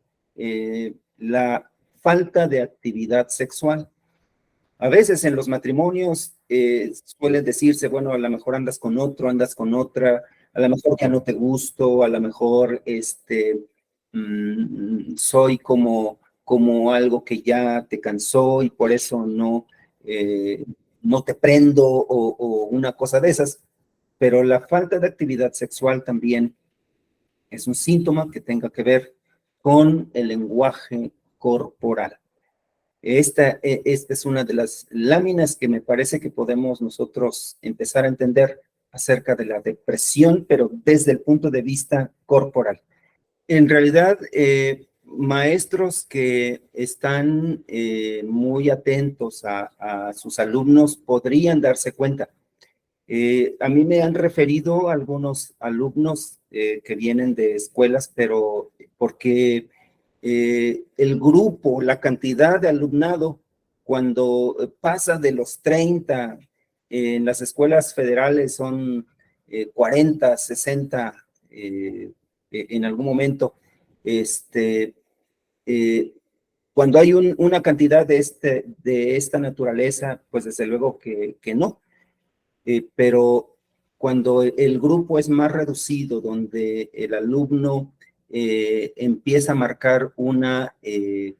la falta de actividad sexual. A veces en los matrimonios suele decirse, bueno, a lo mejor andas con otro, andas con otra, a lo mejor ya no te gusto, a lo mejor soy como algo que ya te cansó y por eso no te prendo o una cosa de esas, pero la falta de actividad sexual también es un síntoma que tenga que ver con el lenguaje corporal. Esta es una de las láminas que me parece que podemos nosotros empezar a entender acerca de la depresión, pero desde el punto de vista corporal. En realidad, maestros que están muy atentos a sus alumnos podrían darse cuenta. A mí me han referido algunos alumnos que vienen de escuelas, pero porque el grupo, la cantidad de alumnado, cuando pasa de los 30, en las escuelas federales son 40, 60, en algún momento, eh, cuando hay una cantidad de esta naturaleza, pues desde luego que no. Pero cuando el grupo es más reducido, donde el alumno empieza a marcar una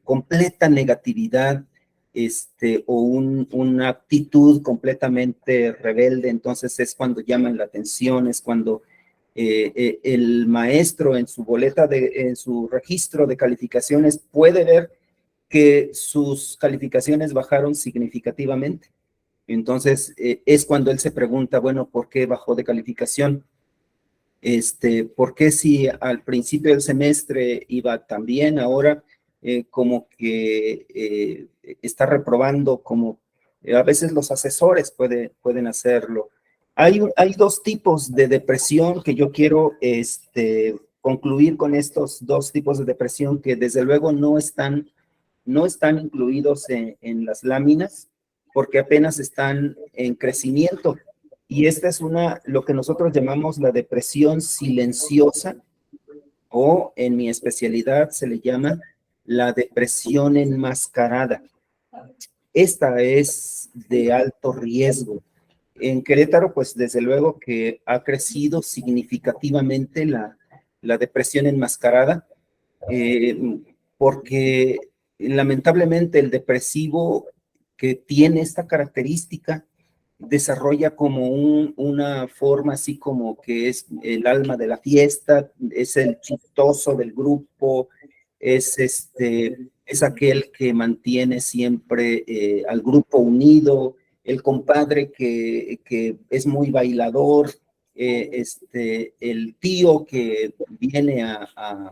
completa negatividad o una actitud completamente rebelde, entonces es cuando llaman la atención, es cuando el maestro en su boleta, en su registro de calificaciones puede ver que sus calificaciones bajaron significativamente. Entonces, es cuando él se pregunta, bueno, ¿por qué bajó de calificación? ¿Por qué si al principio del semestre iba tan bien, ahora como que está reprobando, como a veces los asesores pueden hacerlo? Hay dos tipos de depresión que yo quiero concluir con estos dos tipos de depresión que desde luego no están incluidos en las láminas porque apenas están en crecimiento. Y esta es lo que nosotros llamamos la depresión silenciosa, o en mi especialidad se le llama la depresión enmascarada. Esta es de alto riesgo. En Querétaro, pues desde luego que ha crecido significativamente la depresión enmascarada, porque lamentablemente el depresivo que tiene esta característica desarrolla como una forma así como que es el alma de la fiesta, es el chistoso del grupo, es aquel que mantiene siempre al grupo unido, el compadre que es muy bailador, el tío que viene a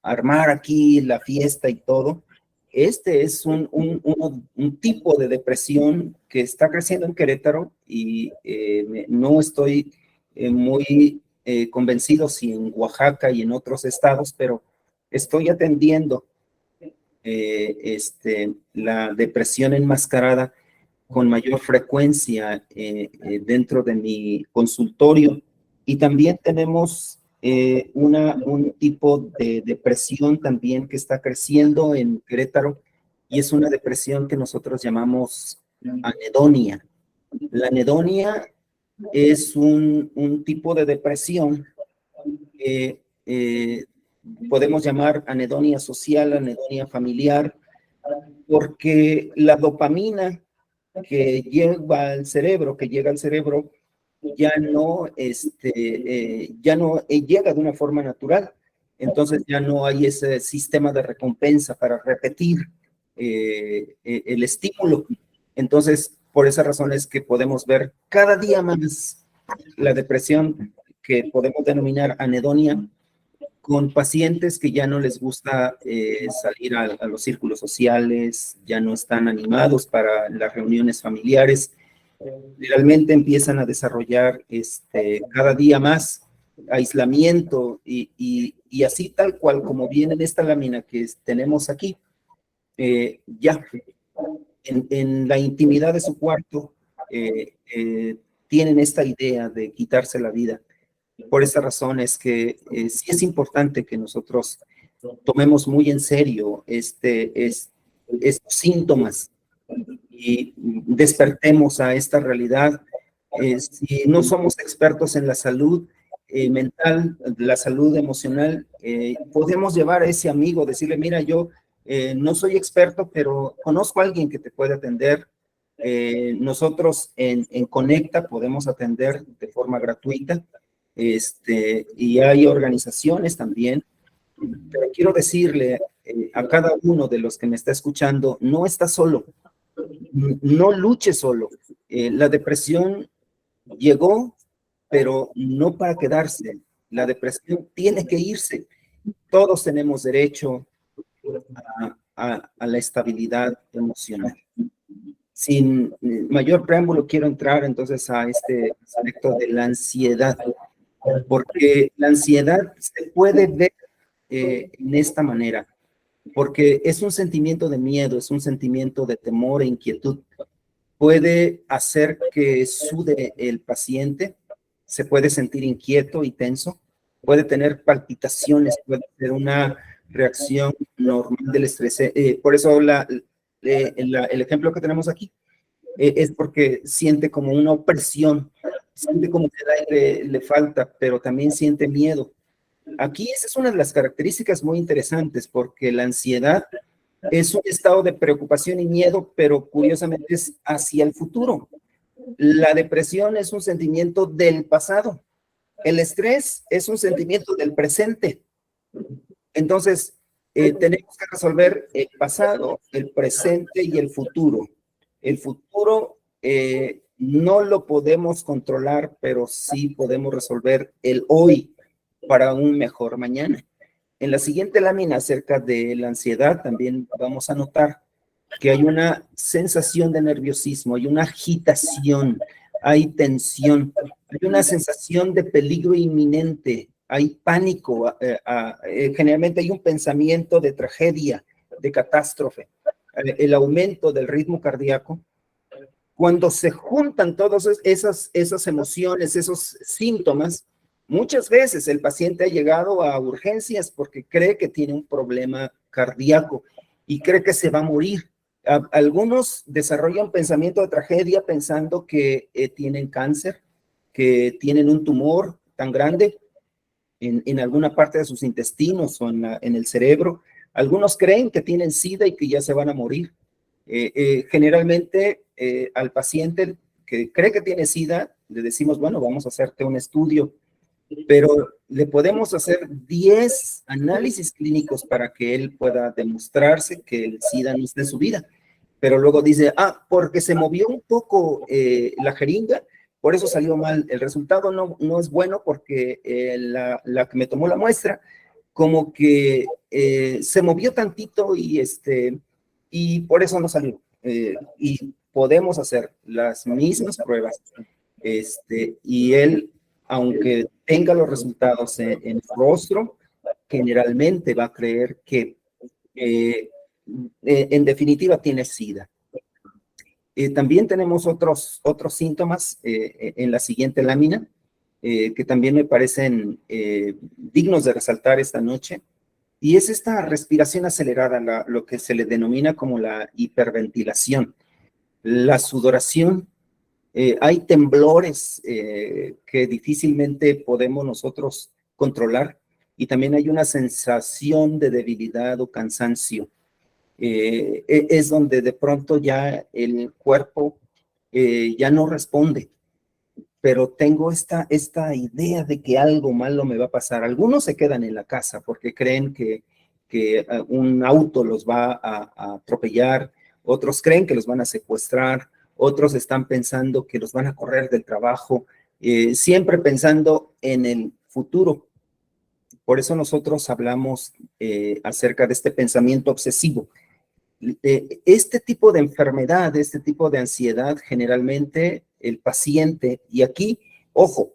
armar aquí la fiesta y todo. Este es un tipo de depresión que está creciendo en Querétaro y no estoy muy convencido si en Oaxaca y en otros estados, pero estoy atendiendo la depresión enmascarada con mayor frecuencia dentro de mi consultorio. Y también tenemos un tipo de depresión también que está creciendo en Querétaro, y es una depresión que nosotros llamamos anedonia. La anedonia es un tipo de depresión que podemos llamar anedonia social, anedonia familiar, porque la dopamina que llega al cerebro, ya no llega de una forma natural. Entonces ya no hay ese sistema de recompensa para repetir el estímulo. Entonces, por esa razón es que podemos ver cada día más la depresión que podemos denominar anedonia, con pacientes que ya no les gusta salir a los círculos sociales, ya no están animados para las reuniones familiares, realmente empiezan a desarrollar cada día más aislamiento y así tal cual como viene en esta lámina que tenemos aquí, ya en la intimidad de su cuarto tienen esta idea de quitarse la vida. Por esa razón es que sí es importante que nosotros tomemos muy en serio estos síntomas y despertemos a esta realidad. Si no somos expertos en la salud mental, la salud emocional, podemos llevar a ese amigo, decirle, mira, yo no soy experto, pero conozco a alguien que te puede atender. Nosotros en Conecta podemos atender de forma gratuita, y hay organizaciones también, pero quiero decirle a cada uno de los que me está escuchando, no está solo, no luche solo. La depresión llegó, pero no para quedarse. La depresión tiene que irse. Todos tenemos derecho a la estabilidad emocional. Sin mayor preámbulo, quiero entrar entonces a este aspecto de la ansiedad, porque la ansiedad se puede ver en esta manera, porque es un sentimiento de miedo, es un sentimiento de temor e inquietud. Puede hacer que sude el paciente, se puede sentir inquieto y tenso, puede tener palpitaciones, puede tener una reacción normal del estrés. Por eso el ejemplo que tenemos aquí es porque siente como una opresión, siente como que el aire le falta, pero también siente miedo. Aquí esa es una de las características muy interesantes, porque la ansiedad es un estado de preocupación y miedo, pero curiosamente es hacia el futuro. La depresión es un sentimiento del pasado. El estrés es un sentimiento del presente. Entonces, tenemos que resolver el pasado, el presente y el futuro. El futuro no lo podemos controlar, pero sí podemos resolver el hoy para un mejor mañana. En la siguiente lámina acerca de la ansiedad también vamos a notar que hay una sensación de nerviosismo, hay una agitación, hay tensión, hay una sensación de peligro inminente, hay pánico, generalmente hay un pensamiento de tragedia, de catástrofe, el aumento del ritmo cardíaco. Cuando se juntan todas esas emociones, esos síntomas, muchas veces el paciente ha llegado a urgencias porque cree que tiene un problema cardíaco y cree que se va a morir. Algunos desarrollan pensamiento de tragedia pensando que tienen cáncer, que tienen un tumor tan grande en alguna parte de sus intestinos o en el cerebro. Algunos creen que tienen SIDA y que ya se van a morir. Generalmente al paciente que cree que tiene SIDA, le decimos, bueno, vamos a hacerte un estudio, pero le podemos hacer 10 análisis clínicos para que él pueda demostrarse que el SIDA no es de su vida. Pero luego dice, porque se movió un poco la jeringa, por eso salió mal. El resultado no es bueno porque la que me tomó la muestra, como que se movió tantito y por eso no salió. Y podemos hacer las mismas pruebas. Y él, aunque tenga los resultados en el rostro, generalmente va a creer que en definitiva tiene SIDA. También tenemos otros síntomas en la siguiente lámina, que también me parecen dignos de resaltar esta noche, y es esta respiración acelerada, lo que se le denomina como la hiperventilación, la sudoración. Hay temblores que difícilmente podemos nosotros controlar, y también hay una sensación de debilidad o cansancio. Es donde de pronto ya el cuerpo ya no responde, pero tengo esta idea de que algo malo me va a pasar. Algunos se quedan en la casa porque creen que un auto los va a atropellar, otros creen que los van a secuestrar, otros están pensando que los van a correr del trabajo, siempre pensando en el futuro. Por eso nosotros hablamos acerca de este pensamiento obsesivo. Este tipo de enfermedad, este tipo de ansiedad, generalmente el paciente, y aquí, ojo,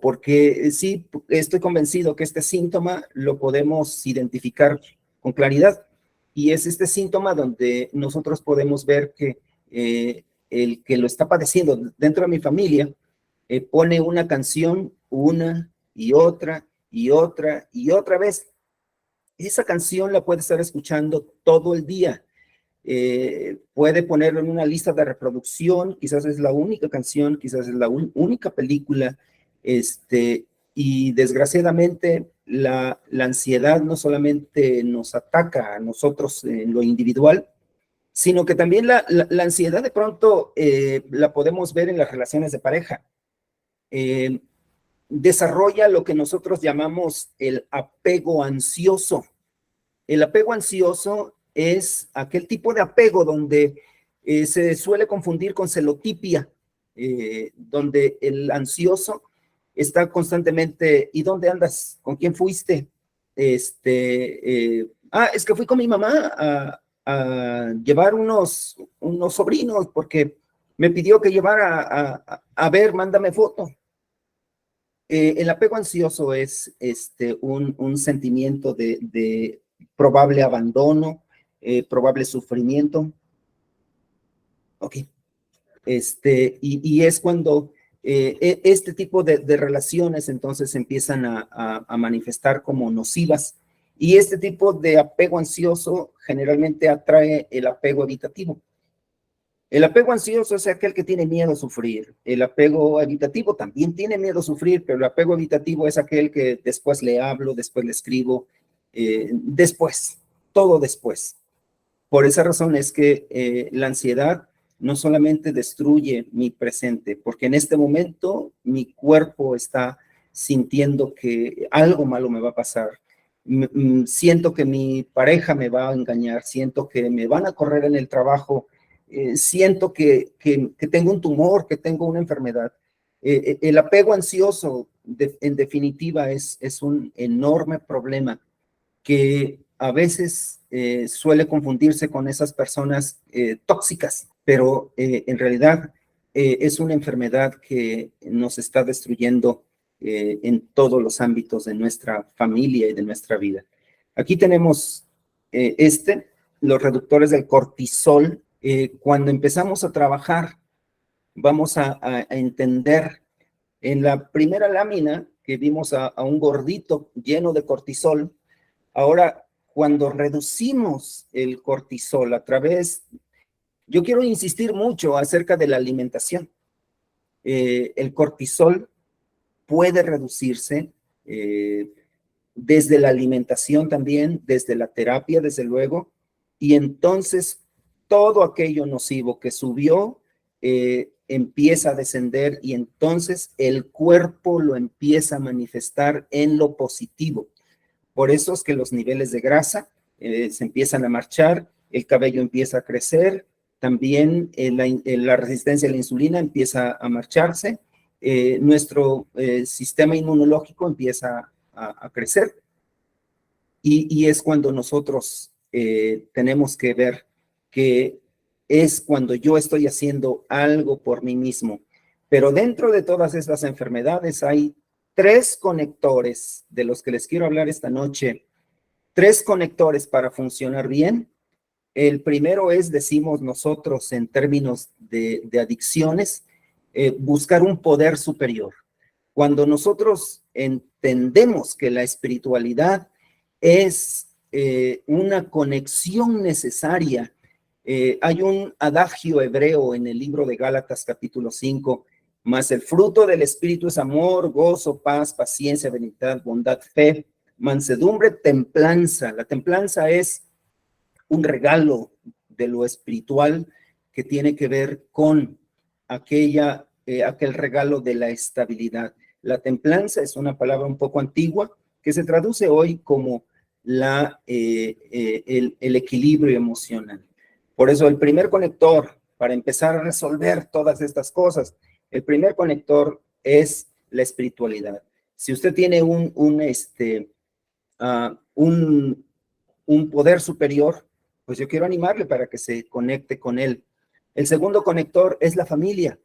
porque sí estoy convencido que este síntoma lo podemos identificar con claridad, y es este síntoma donde nosotros podemos ver que el que lo está padeciendo dentro de mi familia pone una canción una y otra y otra y otra vez. Esa canción la puede estar escuchando todo el día. Puede ponerlo en una lista de reproducción, quizás es la única canción, quizás es la única película, y desgraciadamente la ansiedad no solamente nos ataca a nosotros en lo individual, sino que también la ansiedad de pronto la podemos ver en las relaciones de pareja. Desarrolla lo que nosotros llamamos el apego ansioso. El apego ansioso es aquel tipo de apego donde se suele confundir con celotipia, donde el ansioso está constantemente, ¿y dónde andas? ¿Con quién fuiste? Es que fui con mi mamá a llevar unos sobrinos porque me pidió que llevara a ver, mándame foto. El apego ansioso es un sentimiento de probable abandono, probable sufrimiento. Ok. Y es cuando este tipo de relaciones entonces empiezan a manifestar como nocivas. Y este tipo de apego ansioso generalmente atrae el apego evitativo. El apego ansioso es aquel que tiene miedo a sufrir. El apego evitativo también tiene miedo a sufrir, pero el apego evitativo es aquel que después le hablo, después le escribo, después, todo después. Por esa razón es que la ansiedad no solamente destruye mi presente, porque en este momento mi cuerpo está sintiendo que algo malo me va a pasar. siento que mi pareja me va a engañar, siento que me van a correr en el trabajo, siento que tengo un tumor, que tengo una enfermedad. El apego ansioso, en definitiva, es un enorme problema que a veces suele confundirse con esas personas tóxicas, pero en realidad es una enfermedad que nos está destruyendo en todos los ámbitos de nuestra familia y de nuestra vida. Aquí tenemos los reductores del cortisol. Cuando empezamos a trabajar, vamos a entender en la primera lámina que vimos a un gordito lleno de cortisol. Ahora, cuando reducimos el cortisol yo quiero insistir mucho acerca de la alimentación. El cortisol puede reducirse desde la alimentación también, desde la terapia, desde luego, y entonces todo aquello nocivo que subió empieza a descender y entonces el cuerpo lo empieza a manifestar en lo positivo. Por eso es que los niveles de grasa se empiezan a marchar, el cabello empieza a crecer, también la resistencia a la insulina empieza a marcharse, nuestro sistema inmunológico empieza a crecer. Y es cuando nosotros tenemos que ver que es cuando yo estoy haciendo algo por mí mismo. Pero dentro de todas estas enfermedades hay 3 conectores de los que les quiero hablar esta noche. 3 conectores para funcionar bien. El primero es, decimos nosotros en términos de adicciones, buscar un poder superior. Cuando nosotros entendemos que la espiritualidad es una conexión necesaria, hay un adagio hebreo en el libro de Gálatas capítulo 5, mas el fruto del Espíritu es amor, gozo, paz, paciencia, benignidad, bondad, fe, mansedumbre, templanza. La templanza es un regalo de lo espiritual que tiene que ver con aquel regalo de la estabilidad. La templanza es una palabra un poco antigua que se traduce hoy como el equilibrio emocional. Por eso el primer conector para empezar a resolver todas estas cosas, el primer conector es la espiritualidad. Si usted tiene un poder superior, pues yo quiero animarle para que se conecte con él. El segundo conector es la familia.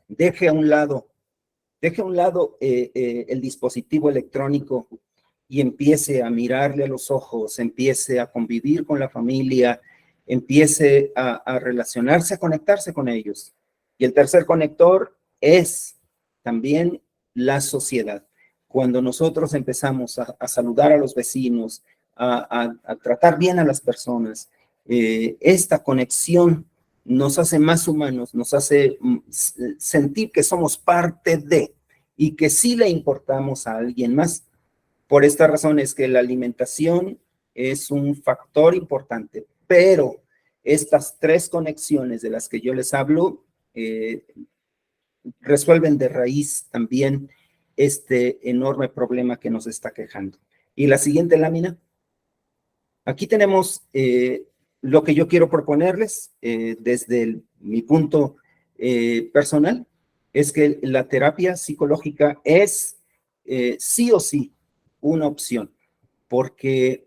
Deje a un lado el dispositivo electrónico y empiece a mirarle a los ojos, empiece a convivir con la familia, empiece a relacionarse, a conectarse con ellos. Y el tercer conector es también la sociedad. Cuando nosotros empezamos a saludar a los vecinos, a tratar bien a las personas, esta conexión nos hace más humanos, nos hace sentir que somos parte de y que sí le importamos a alguien más. Por esta razón es que la alimentación es un factor importante, pero estas 3 conexiones de las que yo les hablo resuelven de raíz también este enorme problema que nos está quejando. Y la siguiente lámina. Aquí tenemos lo que yo quiero proponerles desde mi punto personal, es que la terapia psicológica es sí o sí una opción, porque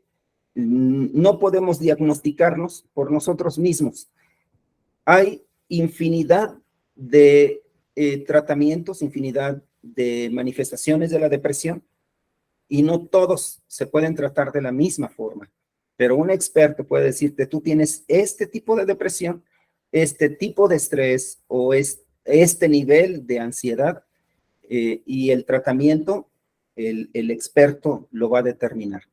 no podemos diagnosticarnos por nosotros mismos. Hay infinidad de tratamientos, infinidad de manifestaciones de la depresión, y no todos se pueden tratar de la misma forma. Pero un experto puede decirte, tú tienes este tipo de depresión, este tipo de estrés o este nivel de ansiedad, y el tratamiento, el experto lo va a determinar.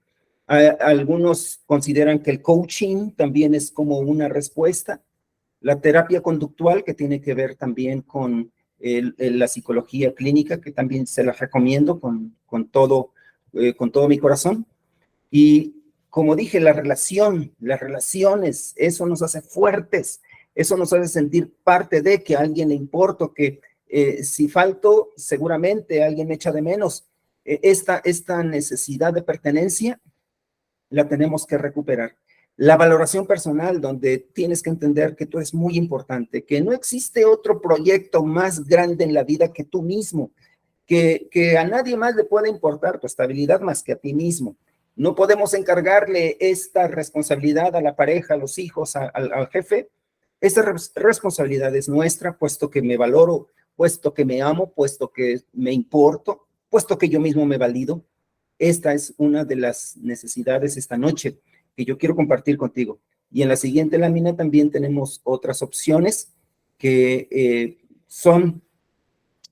Algunos consideran que el coaching también es como una respuesta. La terapia conductual, que tiene que ver también con la psicología clínica, que también se la recomiendo con todo mi corazón. Y como dije, las relaciones, eso nos hace fuertes, eso nos hace sentir parte de que a alguien le importo, que si falto, seguramente alguien me echa de menos. esta necesidad de pertenencia la tenemos que recuperar. La valoración personal, donde tienes que entender que tú eres muy importante, que no existe otro proyecto más grande en la vida que tú mismo, que a nadie más le puede importar tu estabilidad más que a ti mismo. No podemos encargarle esta responsabilidad a la pareja, a los hijos, al jefe. Esta responsabilidad es nuestra, puesto que me valoro, puesto que me amo, puesto que me importo, puesto que yo mismo me valido. Esta es una de las necesidades esta noche que yo quiero compartir contigo. Y en la siguiente lámina también tenemos otras opciones que son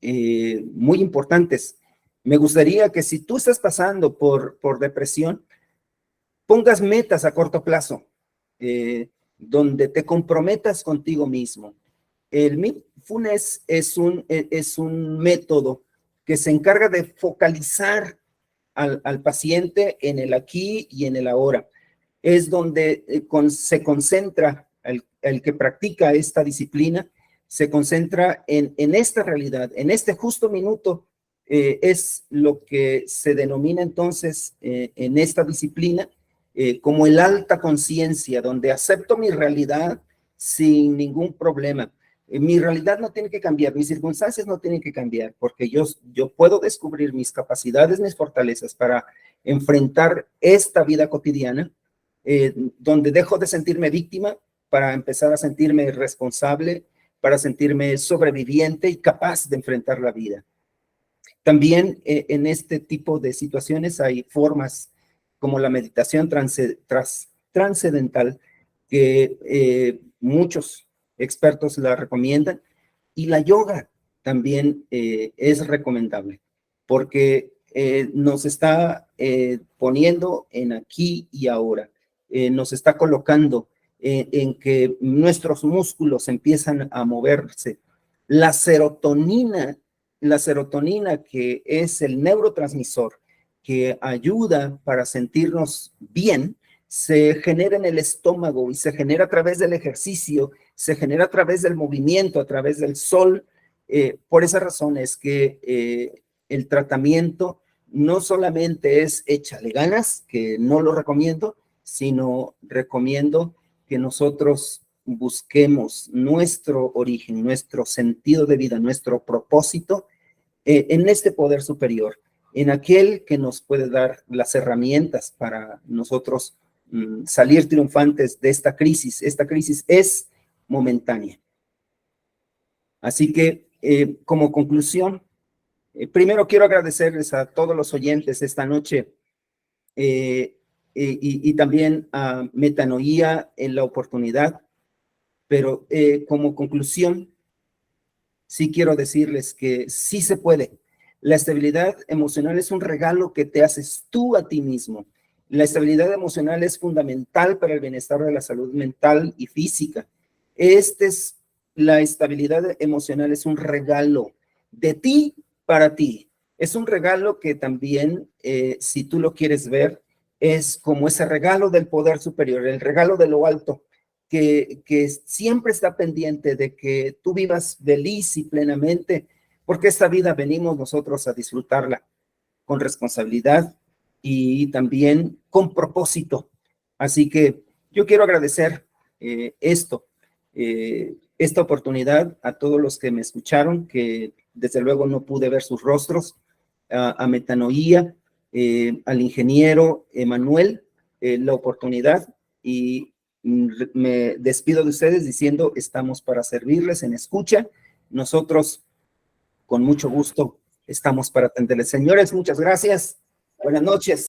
muy importantes. Me gustaría que si tú estás pasando por depresión, pongas metas a corto plazo, donde te comprometas contigo mismo. El mindfulness es un método que se encarga de focalizar al paciente en el aquí y en el ahora. Es donde se concentra el que practica esta disciplina, se concentra en esta realidad, en este justo minuto. Es lo que se denomina entonces en esta disciplina como el alta conciencia, donde acepto mi realidad sin ningún problema. Mi realidad no tiene que cambiar, mis circunstancias no tienen que cambiar, porque yo puedo descubrir mis capacidades, mis fortalezas para enfrentar esta vida cotidiana, donde dejo de sentirme víctima para empezar a sentirme responsable, para sentirme sobreviviente y capaz de enfrentar la vida. También en este tipo de situaciones hay formas como la meditación trascendental, que muchos expertos la recomiendan, y la yoga también es recomendable, porque nos está poniendo en aquí y ahora, nos está colocando en que nuestros músculos empiezan a moverse. La serotonina, que es el neurotransmisor que ayuda para sentirnos bien, se genera en el estómago y se genera a través del ejercicio, se genera a través del movimiento, a través del sol. Por esa razón es que el tratamiento no solamente es échale ganas, que no lo recomiendo, sino recomiendo que nosotros busquemos nuestro origen, nuestro sentido de vida, nuestro propósito en este poder superior, en aquel que nos puede dar las herramientas para nosotros salir triunfantes de esta crisis. Esta crisis es momentánea. Así que, como conclusión, primero quiero agradecerles a todos los oyentes esta noche y también a Metanoia en la oportunidad, pero como conclusión, sí quiero decirles que sí se puede. La estabilidad emocional es un regalo que te haces tú a ti mismo. La estabilidad emocional es fundamental para el bienestar de la salud mental y física. La estabilidad emocional es un regalo de ti para ti. Es un regalo que también, si tú lo quieres ver, es como ese regalo del poder superior, el regalo de lo alto, que siempre está pendiente de que tú vivas feliz y plenamente, porque esta vida venimos nosotros a disfrutarla con responsabilidad y también con propósito. Así que yo quiero agradecer esta oportunidad a todos los que me escucharon, que desde luego no pude ver sus rostros, a Metanoia, al ingeniero Emanuel, la oportunidad, y me despido de ustedes diciendo, estamos para servirles en escucha. Nosotros, con mucho gusto, estamos para atenderles. Señores, muchas gracias. Buenas noches.